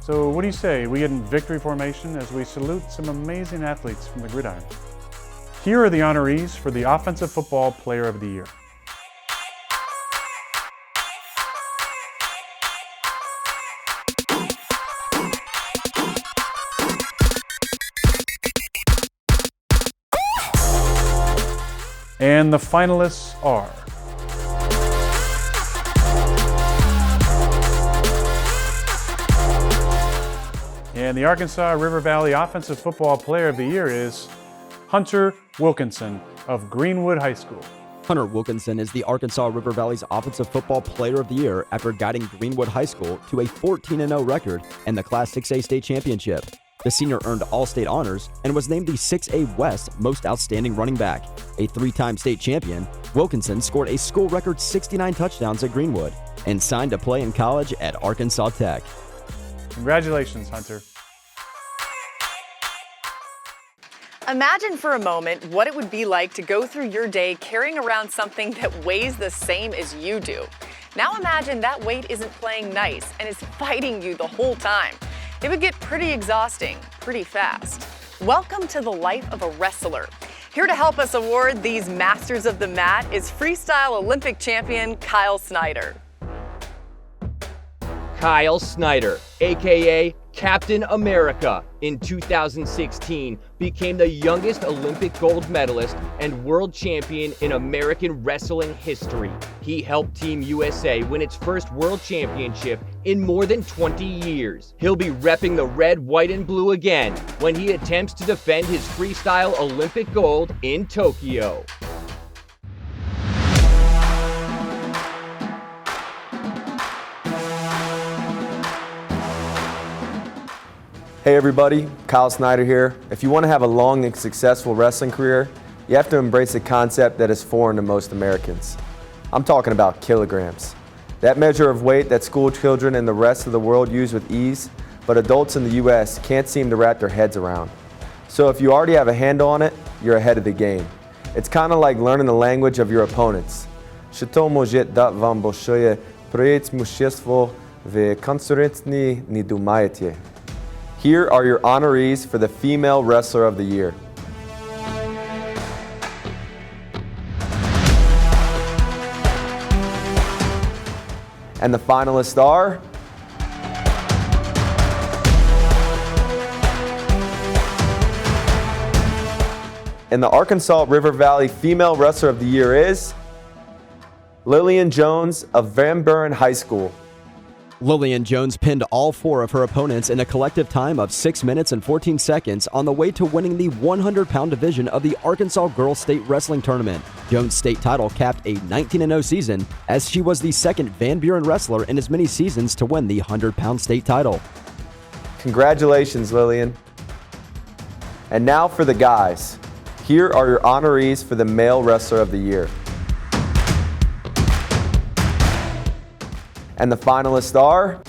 So what do you say? We get in victory formation as we salute some amazing athletes from the gridiron. Here are the honorees for the Offensive Football Player of the Year. And the finalists are and the Arkansas River Valley Offensive Football Player of the Year is Hunter Wilkinson of Greenwood High School. Hunter Wilkinson is the Arkansas River Valley's Offensive Football Player of the Year after guiding Greenwood High School to a 14-0 record and the Class 6A state championship. The senior earned All-State honors and was named the 6A West Most Outstanding Running Back. A three-time state champion, Wilkinson scored a school record 69 touchdowns at Greenwood and signed to play in college at Arkansas Tech. Congratulations, Hunter. Imagine for a moment what it would be like to go through your day carrying around something that weighs the same as you do. Now imagine that weight isn't playing nice and is fighting you the whole time. It would get pretty exhausting pretty fast. Welcome to the life of a wrestler. Here to help us award these masters of the mat is freestyle Olympic champion Kyle Snyder. Kyle Snyder, aka Captain America, in 2016 became the youngest Olympic gold medalist and world champion in American wrestling history. He helped Team USA win its first world championship in more than 20 years. He'll be repping the red, white, and blue again when he attempts to defend his freestyle Olympic gold in Tokyo. Hey everybody, Kyle Snyder here. If you want to have a long and successful wrestling career, you have to embrace a concept that is foreign to most Americans. I'm talking about kilograms. That measure of weight that school children and the rest of the world use with ease, but adults in the US can't seem to wrap their heads around. So if you already have a handle on it, you're ahead of the game. It's kind of like learning the language of your opponents. Here are your honorees for the Female Wrestler of the Year. And the finalists are... And the Arkansas River Valley Female Wrestler of the Year is... Lillian Jones of Van Buren High School. Lillian Jones pinned all four of her opponents in a collective time of 6 minutes and 14 seconds on the way to winning the 100-pound division of the Arkansas Girls State Wrestling Tournament. Jones' state title capped a 19-0 season, as she was the second Van Buren wrestler in as many seasons to win the 100-pound state title. Congratulations, Lillian. And now for the guys. Here are your honorees for the Male Wrestler of the Year. And the finalists are...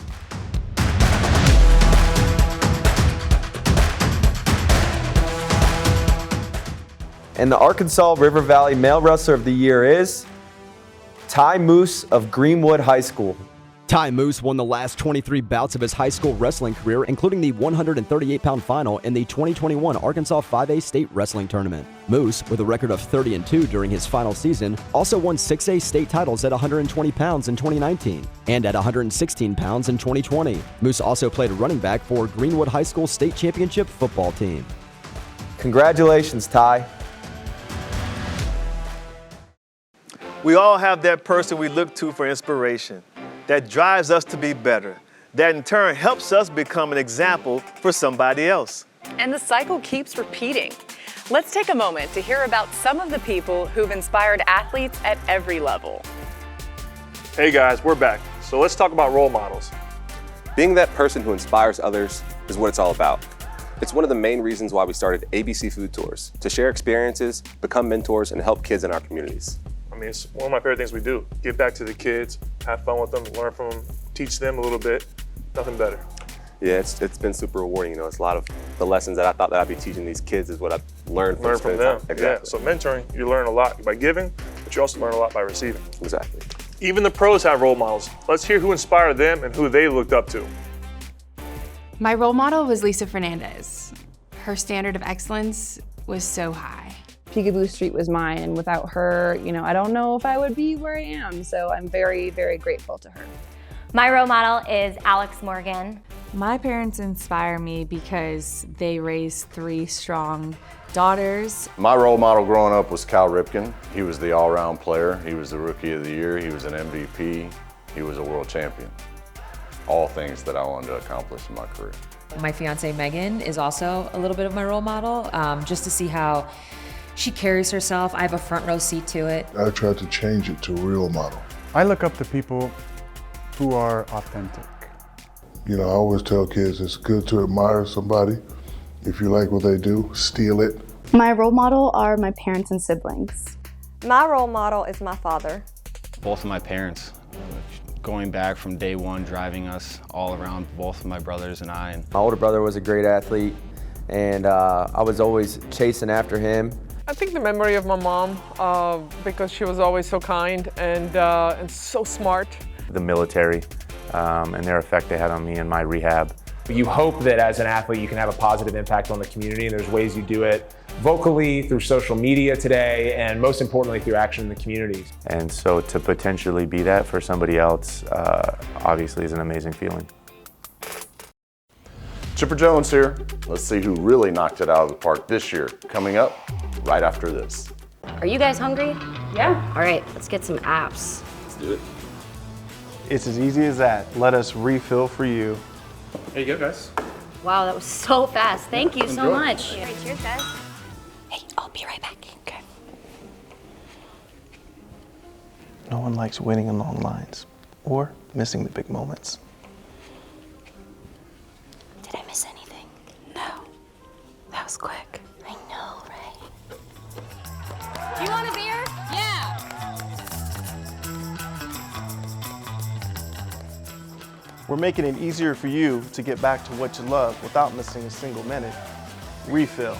And the Arkansas River Valley Male Wrestler of the Year is... Ty Moose of Greenwood High School. Ty Moose won the last 23 bouts of his high school wrestling career, including the 138-pound final in the 2021 Arkansas 5A State Wrestling Tournament. Moose, with a record of 30-2 during his final season, also won 6A state titles at 120 pounds in 2019 and at 116 pounds in 2020. Moose also played running back for Greenwood High School State Championship football team. Congratulations, Ty. We all have that person we look to for inspiration, that drives us to be better, that in turn helps us become an example for somebody else. And the cycle keeps repeating. Let's take a moment to hear about some of the people who've inspired athletes at every level. Hey guys, we're back. So let's talk about role models. Being that person who inspires others is what it's all about. It's one of the main reasons why we started ABC Food Tours, to share experiences, become mentors, and help kids in our communities. I mean, it's one of my favorite things we do. Give back to the kids, have fun with them, learn from them, teach them a little bit. Nothing better. Yeah, it's been super rewarding. You know, it's a lot of the lessons that I thought that I'd be teaching these kids is what I've learned from them. Exactly. Yeah, so mentoring, you learn a lot by giving, but you also learn a lot by receiving. Exactly. Even the pros have role models. Let's hear who inspired them and who they looked up to. My role model was Lisa Fernandez. Her standard of excellence was so high. Peekaboo Street was mine, and without her, you know, I don't know if I would be where I am, so I'm very, very grateful to her. My role model is Alex Morgan. My parents inspire me because they raised 3 strong daughters. My role model growing up was Cal Ripken. He was the all-around player. He was the Rookie of the Year. He was an MVP. He was a world champion. All things that I wanted to accomplish in my career. My fiance Megan is also a little bit of my role model, just to see how She carries herself. I have a front row seat to it. I tried to change it to a real model. I look up to people who are authentic. You know, I always tell kids it's good to admire somebody. If you like what they do, steal it. My role model are my parents and siblings. My role model is my father. Both of my parents, going back from day one, driving us all around, both of my brothers and I. My older brother was a great athlete, and I was always chasing after him. I think the memory of my mom, because she was always so kind and so smart. The military and their effect they had on me in my rehab. You hope that as an athlete you can have a positive impact on the community, and there's ways you do it vocally, through social media today, and most importantly through action in the community. And so to potentially be that for somebody else obviously is an amazing feeling. Chipper Jones here. Let's see who really knocked it out of the park this year. Coming up right after this. Are you guys hungry? Yeah. All right, let's get some apps. Let's do it. It's as easy as that. Let us refill for you. There you go, guys. Wow, that was so fast. Thank you so much. All right, cheers, guys. Hey, I'll be right back. Okay. No one likes waiting in long lines or missing the big moments. Did I miss anything? No. That was quick. I know, right? You want a beer? Yeah. We're making it easier for you to get back to what you love without missing a single minute. Refill.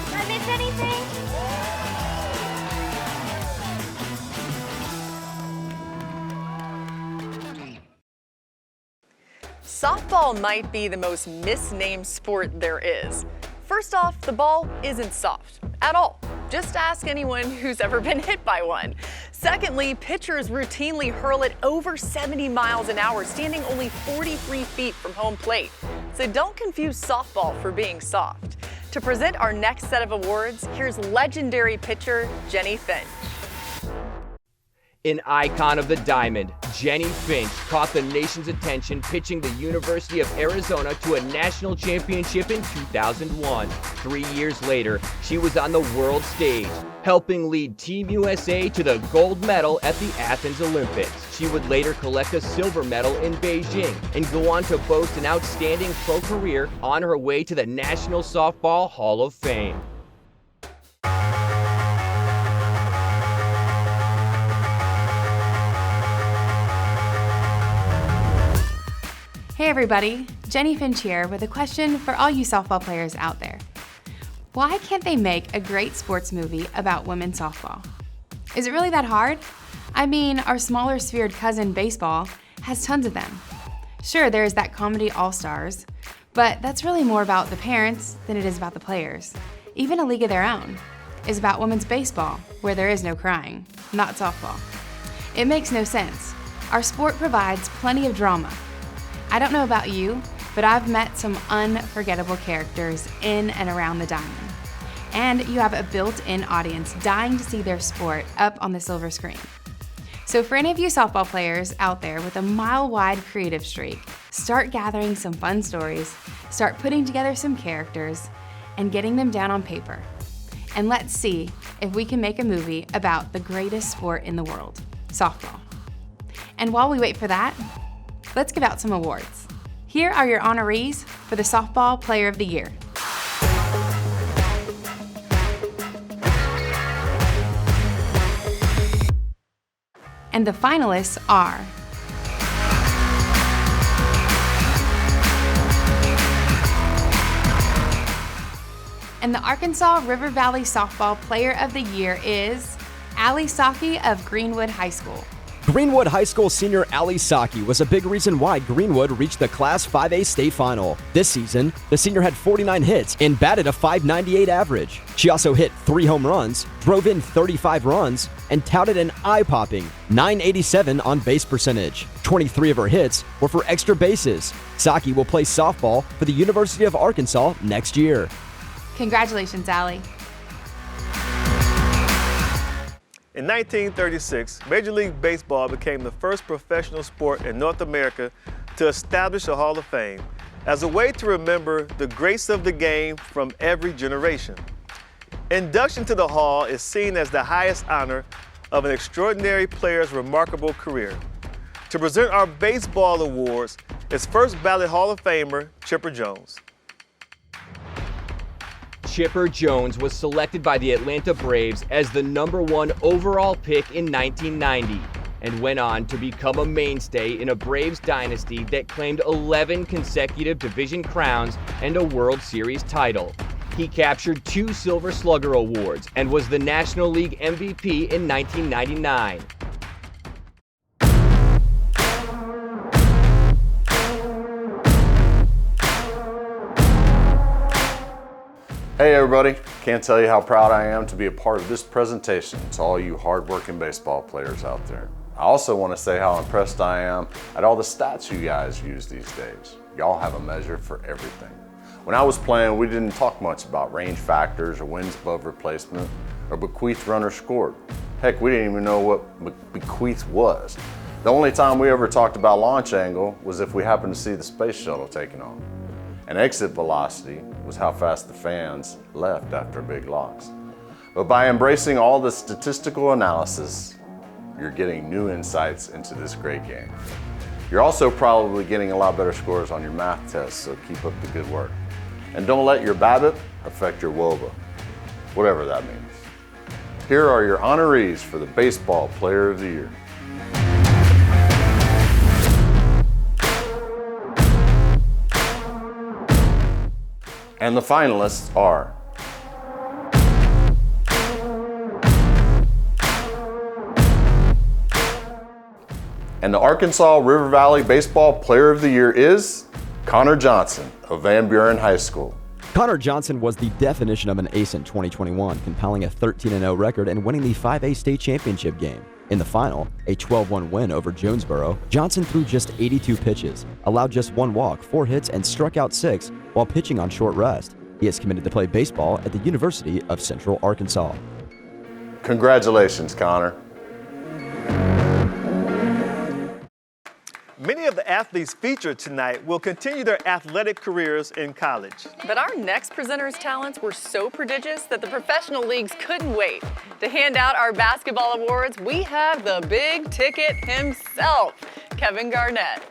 Did I miss anything? Softball might be the most misnamed sport there is. First off, the ball isn't soft at all. Just ask anyone who's ever been hit by one. Secondly, pitchers routinely hurl it over 70 miles an hour, standing only 43 feet from home plate. So don't confuse softball for being soft. To present our next set of awards, here's legendary pitcher Jennie Finch. An icon of the diamond, Jennie Finch caught the nation's attention pitching the University of Arizona to a national championship in 2001. 3 years later, she was on the world stage, helping lead Team USA to the gold medal at the Athens Olympics. She would later collect a silver medal in Beijing and go on to boast an outstanding pro career on her way to the National Softball Hall of Fame. Hey everybody, Jennie Finch here with a question for all you softball players out there. Why can't they make a great sports movie about women's softball? Is it really that hard? I mean, our smaller sphered cousin baseball has tons of them. Sure, there's that comedy All-Stars, but that's really more about the parents than it is about the players. Even A League of Their Own is about women's baseball, where there is no crying, not softball. It makes no sense. Our sport provides plenty of drama. I don't know about you, but I've met some unforgettable characters in and around the diamond. And you have a built-in audience dying to see their sport up on the silver screen. So for any of you softball players out there with a mile-wide creative streak, start gathering some fun stories, start putting together some characters, and getting them down on paper. And let's see if we can make a movie about the greatest sport in the world, softball. And while we wait for that, let's give out some awards. Here are your honorees for the Softball Player of the Year. And the finalists are and the Arkansas River Valley Softball Player of the Year is Ali Saki of Greenwood High School. Greenwood High School senior Ali Saki was a big reason why Greenwood reached the Class 5A state final. This season, the senior had 49 hits and batted a .598 average. She also hit 3 home runs, drove in 35 runs, and touted an eye-popping .987 on base percentage. 23 of her hits were for extra bases. Saki will play softball for the University of Arkansas next year. Congratulations, Ali. In 1936, Major League Baseball became the first professional sport in North America to establish a Hall of Fame. as a way to remember the greats of the game from every generation. Induction to the Hall is seen as the highest honor of an extraordinary player's remarkable career. To present our baseball awards is first ballot Hall of Famer Chipper Jones. Chipper Jones was selected by the Atlanta Braves as the #1 overall pick in 1990 and went on to become a mainstay in a Braves dynasty that claimed 11 consecutive division crowns and a World Series title. He captured 2 Silver Slugger awards and was the National League MVP in 1999. Hey everybody, can't tell you how proud I am to be a part of this presentation to all you hardworking baseball players out there. I also want to say how impressed I am at all the stats you guys use these days. Y'all have a measure for everything. When I was playing, we didn't talk much about range factors or wins above replacement or bequeathed runners scored. Heck, we didn't even know what bequeath was. The only time we ever talked about launch angle was if we happened to see the space shuttle taking off. And exit velocity was how fast the fans left after big loss. But by embracing all the statistical analysis, you're getting new insights into this great game. You're also probably getting a lot better scores on your math tests, so keep up the good work. And don't let your BABIP affect your WOBA, whatever that means. Here are your honorees for the Baseball Player of the Year. And the finalists are and the Arkansas River Valley Baseball Player of the Year is Connor Johnson of Van Buren High School. Connor Johnson was the definition of an ace in 2021, compiling a 13-0 record and winning the 5A state championship game. In the final, a 12-1 win over Jonesboro, Johnson threw just 82 pitches, allowed just 1 walk, 4 hits, and struck out 6 while pitching on short rest. He is committed to play baseball at the University of Central Arkansas. Congratulations, Connor. Many of the athletes featured tonight will continue their athletic careers in college. But our next presenter's talents were so prodigious that the professional leagues couldn't wait. To hand out our basketball awards, we have the big ticket himself, Kevin Garnett.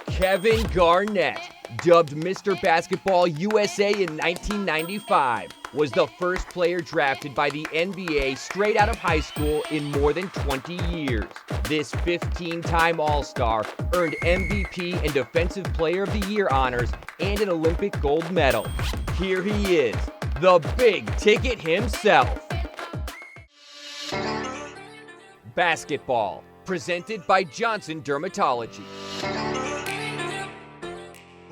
Kevin Garnett, dubbed Mr. Basketball USA in 1995, was the first player drafted by the NBA straight out of high school in more than 20 years. This 15-time All-Star earned MVP and Defensive Player of the Year honors and an Olympic gold medal. Here he is, the big ticket himself. Basketball, presented by Johnson Dermatology.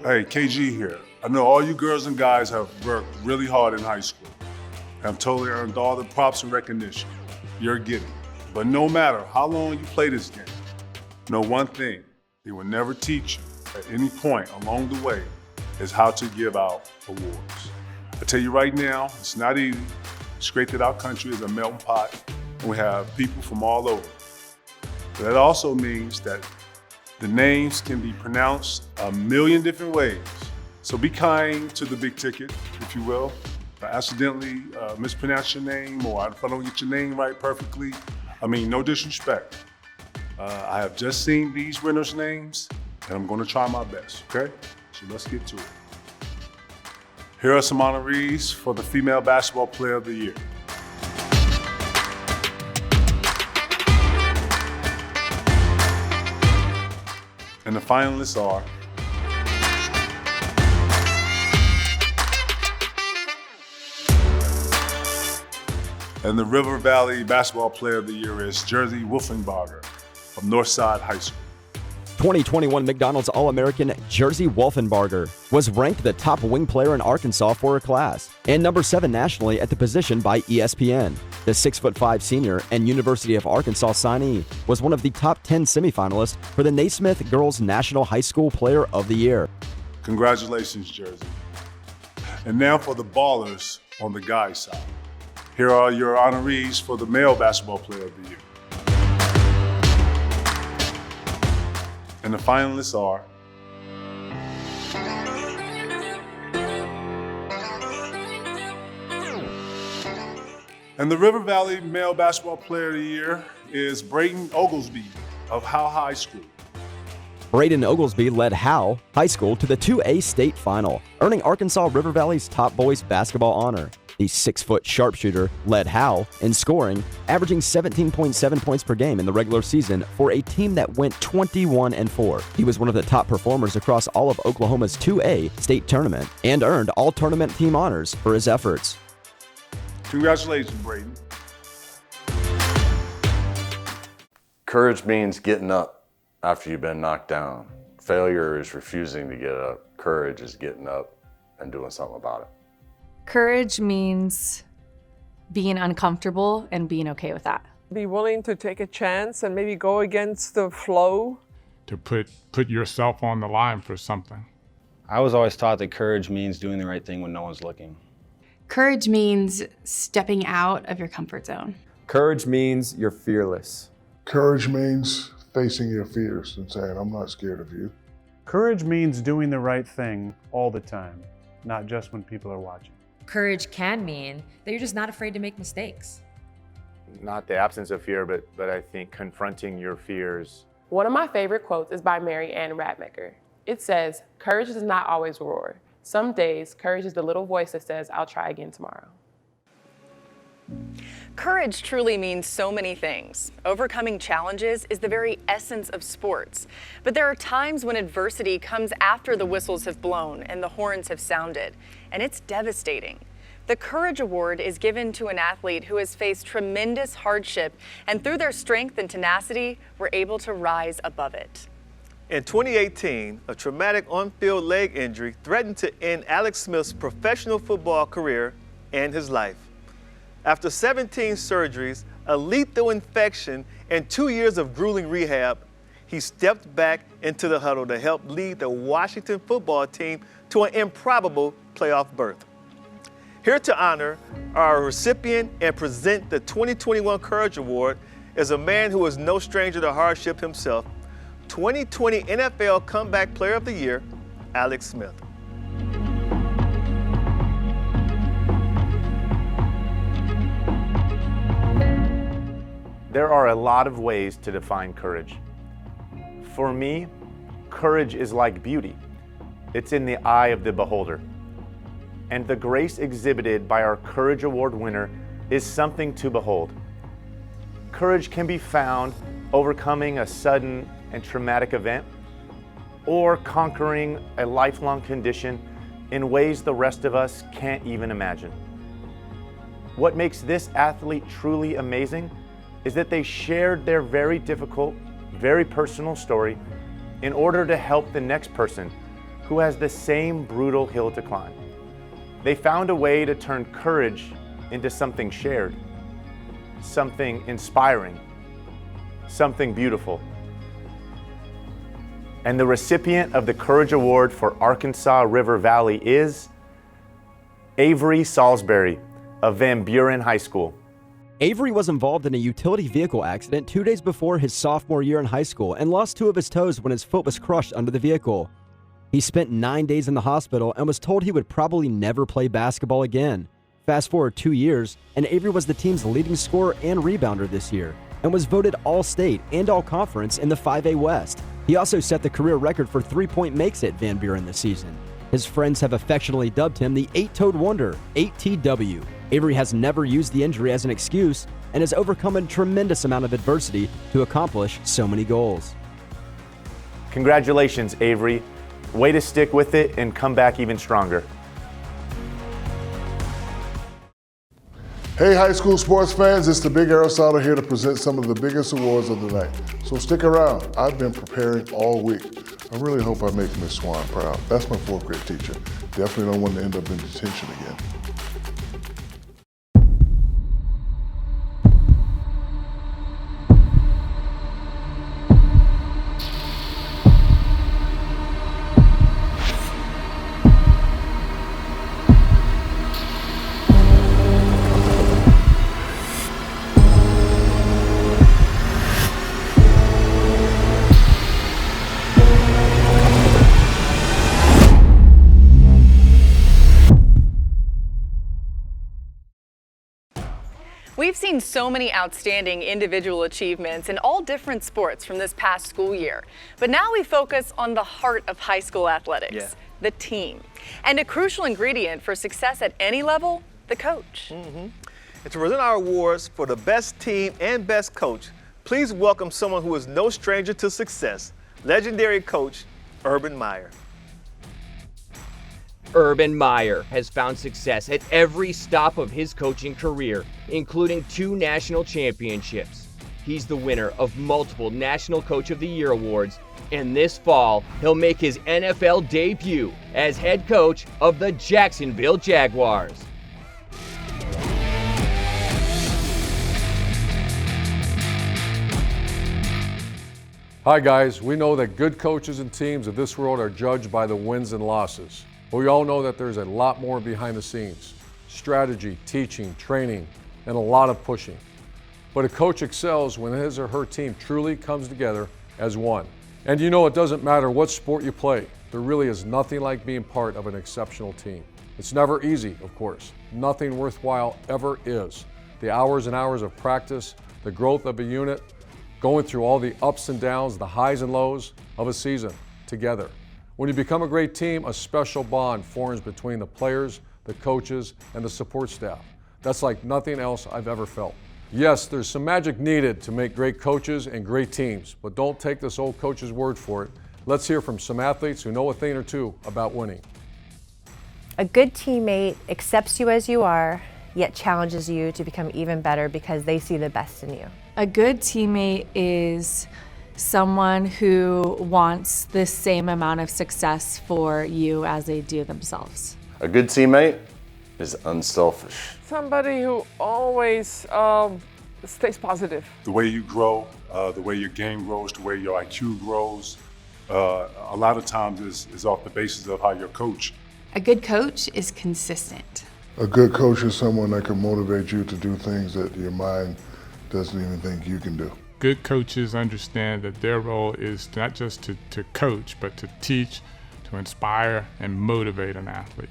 Hey, KG here. I know all you girls and guys have worked really hard in high school. I've totally earned all the props and recognition you're getting. But no matter how long you play this game, know one thing, they will never teach you at any point along the way is how to give out awards. I tell you right now, it's not easy. It's great that our country is a melting pot and we have people from all over. But that also means that the names can be pronounced a million different ways. So be kind to the big ticket, if you will. If I accidentally mispronounce your name or if I don't get your name right perfectly, I mean, no disrespect. I have just seen these winners' names and I'm gonna try my best, okay? So let's get to it. Here are some honorees for the Female Basketball Player of the Year. And the finalists are and the River Valley Basketball Player of the Year is Jersey Wolfenbarger of Northside High School. 2021 McDonald's All-American Jersey Wolfenbarger was ranked the top wing player in Arkansas for her class and number 7 nationally at the position by ESPN. The 6'5" senior and University of Arkansas signee was one of the top 10 semifinalists for the Naismith Girls National High School Player of the Year. Congratulations, Jersey. And now for the ballers on the guys' side. Here are your honorees for the Male Basketball Player of the Year. And the finalists are And the River Valley Male Basketball Player of the Year is Braden Oglesby of Howe High School. Braden Oglesby led Howe High School to the 2A state final, earning Arkansas River Valley's top boys basketball honor. The 6-foot sharpshooter led Howe in scoring, averaging 17.7 points per game in the regular season for a team that went 21-4. He was one of the top performers across all of Oklahoma's 2A state tournament and earned all-tournament team honors for his efforts. Congratulations, Braden. Courage means getting up after you've been knocked down. Failure is refusing to get up. Courage is getting up and doing something about it. Courage means being uncomfortable and being okay with that. Be willing to take a chance and maybe go against the flow. To put yourself on the line for something. I was always taught that courage means doing the right thing when no one's looking. Courage means stepping out of your comfort zone. Courage means you're fearless. Courage means facing your fears and saying, I'm not scared of you. Courage means doing the right thing all the time, not just when people are watching. Courage can mean that you're just not afraid to make mistakes. Not the absence of fear, but I think confronting your fears. One of my favorite quotes is by Mary Ann Radmacher. It says, courage does not always roar. Some days, courage is the little voice that says, I'll try again tomorrow. Courage truly means so many things. Overcoming challenges is the very essence of sports. But there are times when adversity comes after the whistles have blown and the horns have sounded, and it's devastating. The Courage Award is given to an athlete who has faced tremendous hardship, and through their strength and tenacity, were able to rise above it. In 2018, a traumatic on-field leg injury threatened to end Alex Smith's professional football career and his life. After 17 surgeries, a lethal infection, and 2 years of grueling rehab, he stepped back into the huddle to help lead the Washington football team to an improbable playoff berth. Here to honor our recipient and present the 2021 Courage Award is a man who is no stranger to hardship himself, 2020 NFL Comeback Player of the Year, Alex Smith. There are a lot of ways to define courage. For me, courage is like beauty. It's in the eye of the beholder. And the grace exhibited by our Courage Award winner is something to behold. Courage can be found overcoming a sudden and traumatic event, or conquering a lifelong condition in ways the rest of us can't even imagine. What makes this athlete truly amazing is that they shared their very difficult, very personal story in order to help the next person who has the same brutal hill to climb. They found a way to turn courage into something shared, something inspiring, something beautiful. And the recipient of the Courage Award for Arkansas River Valley is Avery Salisbury of Van Buren High School. Avery was involved in a utility vehicle accident 2 days before his sophomore year in high school and lost 2 of his toes when his foot was crushed under the vehicle. He spent 9 days in the hospital and was told he would probably never play basketball again. Fast forward 2 years, and Avery was the team's leading scorer and rebounder this year, and was voted All-State and All-Conference in the 5A West. He also set the career record for three-point makes at Van Buren this season. His friends have affectionately dubbed him the 8-toed wonder, 8TW. Avery has never used the injury as an excuse and has overcome a tremendous amount of adversity to accomplish so many goals. Congratulations, Avery. Way to stick with it and come back even stronger. Hey high school sports fans, it's the Big Aristotle here to present some of the biggest awards of the night. So stick around, I've been preparing all week. I really hope I make Miss Swan proud. That's my 4th grade teacher. Definitely don't want to end up in detention again. We've seen so many outstanding individual achievements in all different sports from this past school year. But now we focus on the heart of high school athletics, the team. And a crucial ingredient for success at any level, the coach. And to present our awards for the best team and best coach, please welcome someone who is no stranger to success, legendary coach Urban Meyer. Urban Meyer has found success at every stop of his coaching career, including 2 national championships. He's the winner of multiple National Coach of the Year awards, and this fall, he'll make his NFL debut as head coach of the Jacksonville Jaguars. Hi guys, we know that good coaches and teams of this world are judged by the wins and losses. But we all know that there's a lot more behind the scenes. Strategy, teaching, training, and a lot of pushing. But a coach excels when his or her team truly comes together as one. And you know it doesn't matter what sport you play. There really is nothing like being part of an exceptional team. It's never easy, of course. Nothing worthwhile ever is. The hours and hours of practice, the growth of a unit, going through all the ups and downs, the highs and lows of a season together. When you become a great team, a special bond forms between the players, the coaches, and the support staff. That's like nothing else I've ever felt. Yes, there's some magic needed to make great coaches and great teams, but don't take this old coach's word for it. Let's hear from some athletes who know a thing or two about winning. A good teammate accepts you as you are, yet challenges you to become even better because they see the best in you. A good teammate is someone who wants the same amount of success for you as they do themselves. A good teammate is unselfish. Somebody who always stays positive. The way you grow, the way your game grows, the way your IQ grows, a lot of times is off the basis of how you're coached. A good coach is consistent. A good coach is someone that can motivate you to do things that your mind doesn't even think you can do. Good coaches understand that their role is not just to coach, but to teach, to inspire, and motivate an athlete.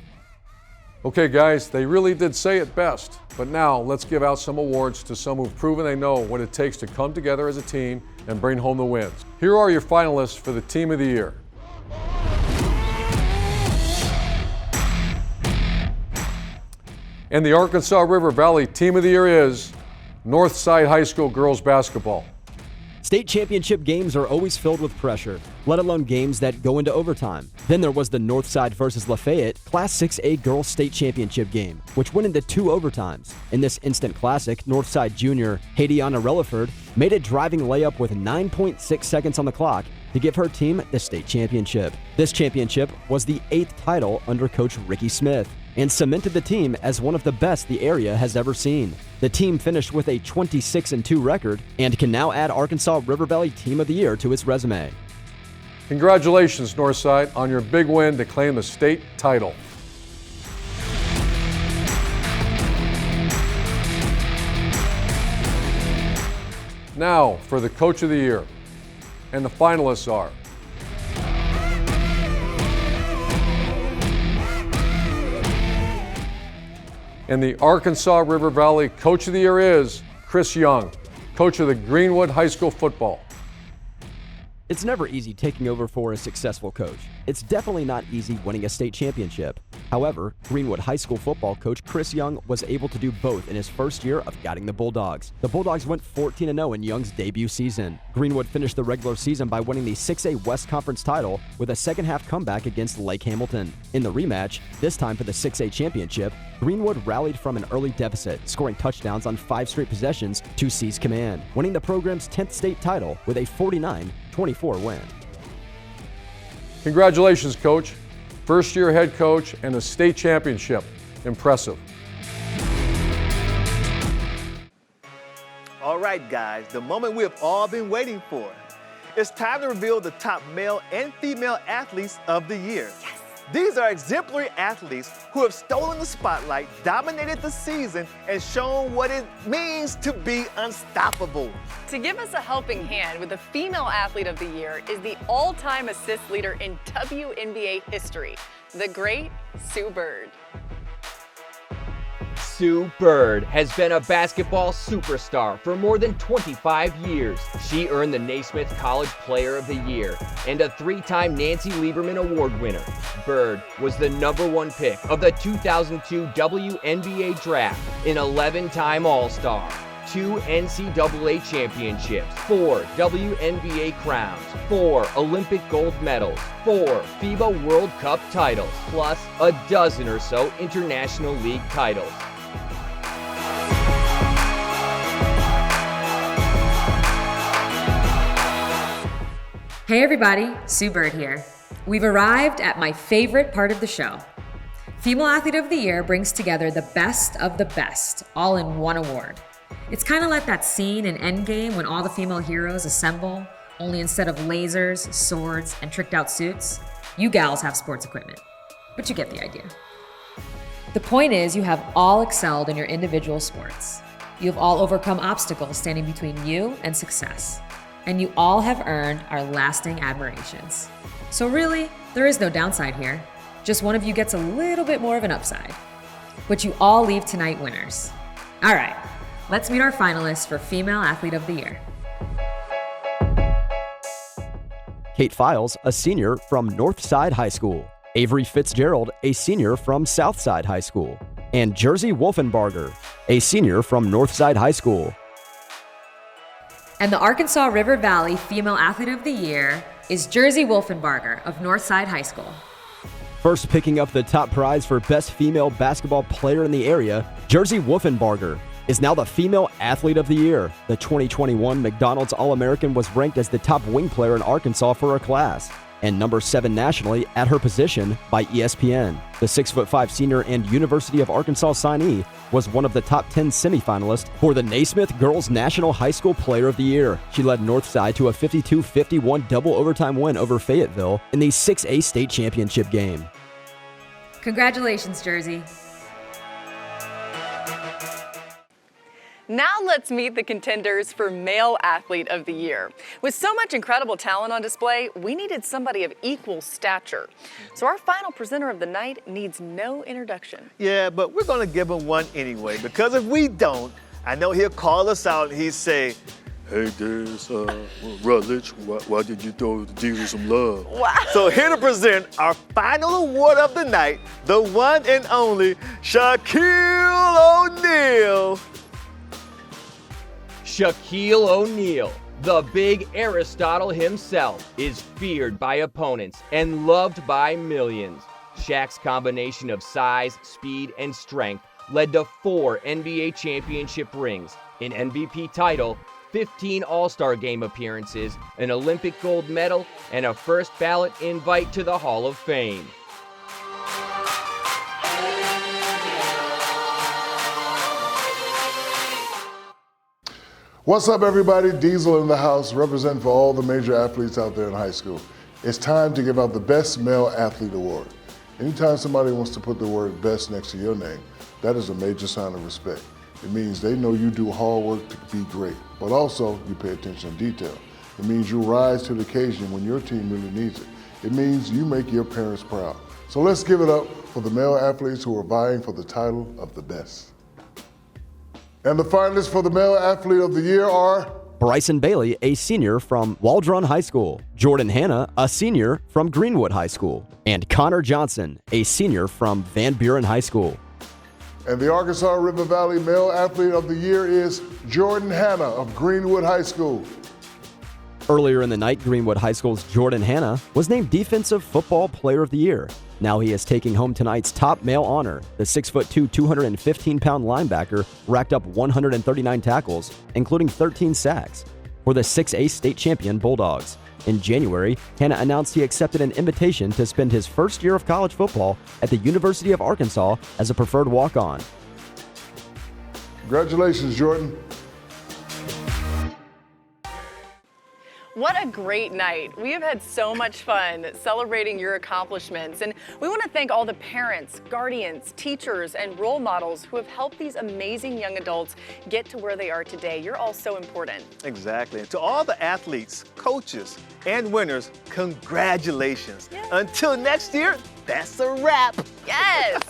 Okay guys, they really did say it best, but now let's give out some awards to some who've proven they know what it takes to come together as a team and bring home the wins. Here are your finalists for the Team of the Year. And the Arkansas River Valley Team of the Year is Northside High School Girls Basketball. State championship games are always filled with pressure, let alone games that go into overtime. Then there was the Northside versus Lafayette Class 6A Girls State Championship game, which went into 2 overtimes. In this instant classic, Northside junior Hadiana Relaford made a driving layup with 9.6 seconds on the clock to give her team the state championship. This championship was the 8th title under Coach Ricky Smith and cemented the team as one of the best the area has ever seen. The team finished with a 26-2 record and can now add Arkansas River Valley Team of the Year to its resume. Congratulations, Northside, on your big win to claim the state title. Now for the Coach of the Year. And the finalists are and the Arkansas River Valley Coach of the Year is Chris Young, coach of the Greenwood High School football. It's never easy taking over for a successful coach. It's definitely not easy winning a state championship. However, Greenwood High School football coach Chris Young was able to do both in his first year of guiding the Bulldogs. The Bulldogs went 14-0 in Young's debut season. Greenwood finished the regular season by winning the 6A West Conference title with a second-half comeback against Lake Hamilton. In the rematch, this time for the 6A championship, Greenwood rallied from an early deficit, scoring touchdowns on 5 straight possessions to seize command, winning the program's 10th state title with a 49-24 win. Congratulations, Coach. First-year head coach and a state championship. Impressive. All right, guys, the moment we have all been waiting for. It's time to reveal the top male and female athletes of the year. Yes. These are exemplary athletes who have stolen the spotlight, dominated the season, and shown what it means to be unstoppable. To give us a helping hand with the Female Athlete of the Year is the all-time assist leader in WNBA history, the great Sue Bird. Sue Bird has been a basketball superstar for more than 25 years. She earned the Naismith College Player of the Year and a 3-time Nancy Lieberman Award winner. Bird was the #1 pick of the 2002 WNBA draft, an 11-time All-Star, 2 NCAA championships, 4 WNBA crowns, 4 Olympic gold medals, 4 FIBA World Cup titles, plus a dozen or so International League titles. Hey everybody, Sue Bird here. We've arrived at my favorite part of the show. Female Athlete of the Year brings together the best of the best, all in one award. It's kind of like that scene in Endgame when all the female heroes assemble, only instead of lasers, swords, and tricked out suits, you gals have sports equipment. But you get the idea. The point is, you have all excelled in your individual sports. You have all overcome obstacles standing between you and success. And you all have earned our lasting admirations. So really, there is no downside here. Just one of you gets a little bit more of an upside. But you all leave tonight winners. All right, let's meet our finalists for Female Athlete of the Year. Kate Files, a senior from Northside High School. Avery Fitzgerald, a senior from Southside High School. And Jersey Wolfenbarger, a senior from Northside High School. And the Arkansas River Valley Female Athlete of the Year is Jersey Wolfenbarger of Northside High School. First picking up the top prize for Best Female Basketball Player in the area, Jersey Wolfenbarger is now the Female Athlete of the Year. The 2021 McDonald's All-American was ranked as the top wing player in Arkansas for her class, and #7 nationally at her position by ESPN. The 6'5" senior and University of Arkansas signee was one of the top 10 semifinalists for the Naismith Girls National High School Player of the Year. She led Northside to a 52-51 double overtime win over Fayetteville in the 6A state championship game. Congratulations, Jersey. Now let's meet the contenders for Male Athlete of the Year. With so much incredible talent on display, we needed somebody of equal stature. So our final presenter of the night needs no introduction. Yeah, but we're gonna give him one anyway, because if we don't, I know he'll call us out and he'd say, "Hey, there's Rutledge, why did you throw Jesus some love?" Wow. So here to present our final award of the night, the one and only Shaquille O'Neal. Shaquille O'Neal, the big Aristotle himself, is feared by opponents and loved by millions. Shaq's combination of size, speed, and strength led to 4 NBA championship rings, an MVP title, 15 All-Star Game appearances, an Olympic gold medal, and a first ballot invite to the Hall of Fame. What's up, everybody? Diesel in the house, representing for all the major athletes out there in high school. It's time to give out the Best Male Athlete Award. Anytime somebody wants to put the word best next to your name, that is a major sign of respect. It means they know you do hard work to be great, but also you pay attention to detail. It means you rise to the occasion when your team really needs it. It means you make your parents proud. So let's give it up for the male athletes who are vying for the title of the best. And the finalists for the Male Athlete of the Year are Bryson Bailey, a senior from Waldron High School. Jordan Hanna, a senior from Greenwood High School. And Connor Johnson, a senior from Van Buren High School. And the Arkansas River Valley Male Athlete of the Year is Jordan Hanna of Greenwood High School. Earlier in the night, Greenwood High School's Jordan Hanna was named Defensive Football Player of the Year. Now he is taking home tonight's top male honor. The 6'2", 215-pound linebacker racked up 139 tackles, including 13 sacks, for the 6A state champion Bulldogs. In January, Hanna announced he accepted an invitation to spend his first year of college football at the University of Arkansas as a preferred walk-on. Congratulations, Jordan. What a great night. We have had so much fun celebrating your accomplishments, and we want to thank all the parents, guardians, teachers, and role models who have helped these amazing young adults get to where they are today. You're all so important. Exactly. And to all the athletes, coaches, and winners, congratulations. Yes. Until next year, that's a wrap. Yes.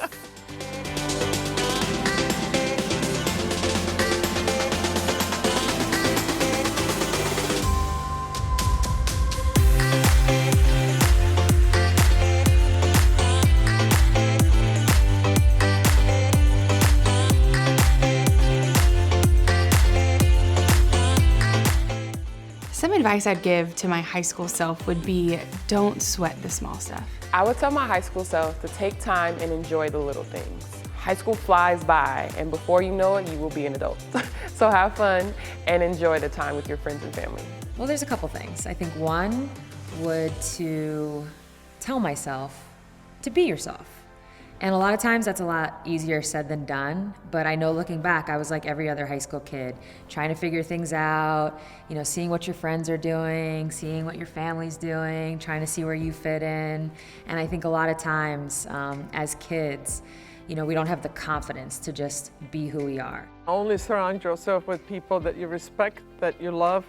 advice I'd give to my high school self would be don't sweat the small stuff. I would tell my high school self to take time and enjoy the little things. High school flies by, and before you know it, you will be an adult. So have fun and enjoy the time with your friends and family. Well, there's a couple things. I think one would to tell myself to be yourself. And a lot of times that's a lot easier said than done, but I know looking back, I was like every other high school kid, trying to figure things out, seeing what your friends are doing, seeing what your family's doing, trying to see where you fit in. And I think a lot of times as kids, we don't have the confidence to just be who we are. Only surround yourself with people that you respect, that you love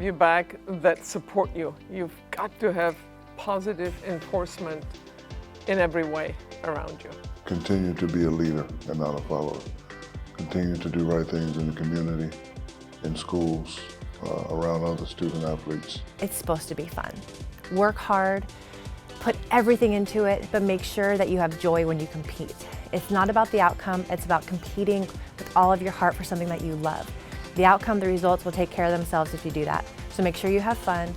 you back, that support you. You've got to have positive enforcement in every way around you. Continue to be a leader and not a follower. Continue to do right things in the community, in schools, around other student athletes. It's supposed to be fun. Work hard, put everything into it, but make sure that you have joy when you compete. It's not about the outcome, it's about competing with all of your heart for something that you love. The outcome, the results will take care of themselves if you do that. So make sure you have fun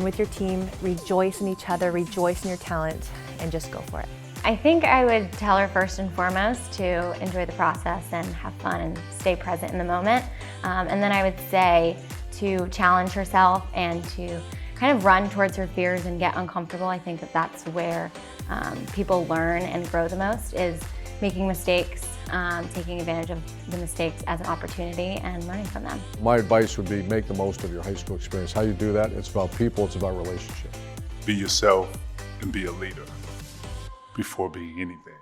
with your team, rejoice in each other, rejoice in your talent, and just go for it. I think I would tell her first and foremost to enjoy the process and have fun and stay present in the moment. And then I would say to challenge herself and to kind of run towards her fears and get uncomfortable. I think that's where people learn and grow the most, is making mistakes, taking advantage of the mistakes as an opportunity and learning from them. My advice would be make the most of your high school experience. How you do that, it's about people, it's about relationships. Be yourself and be a leader before being anything.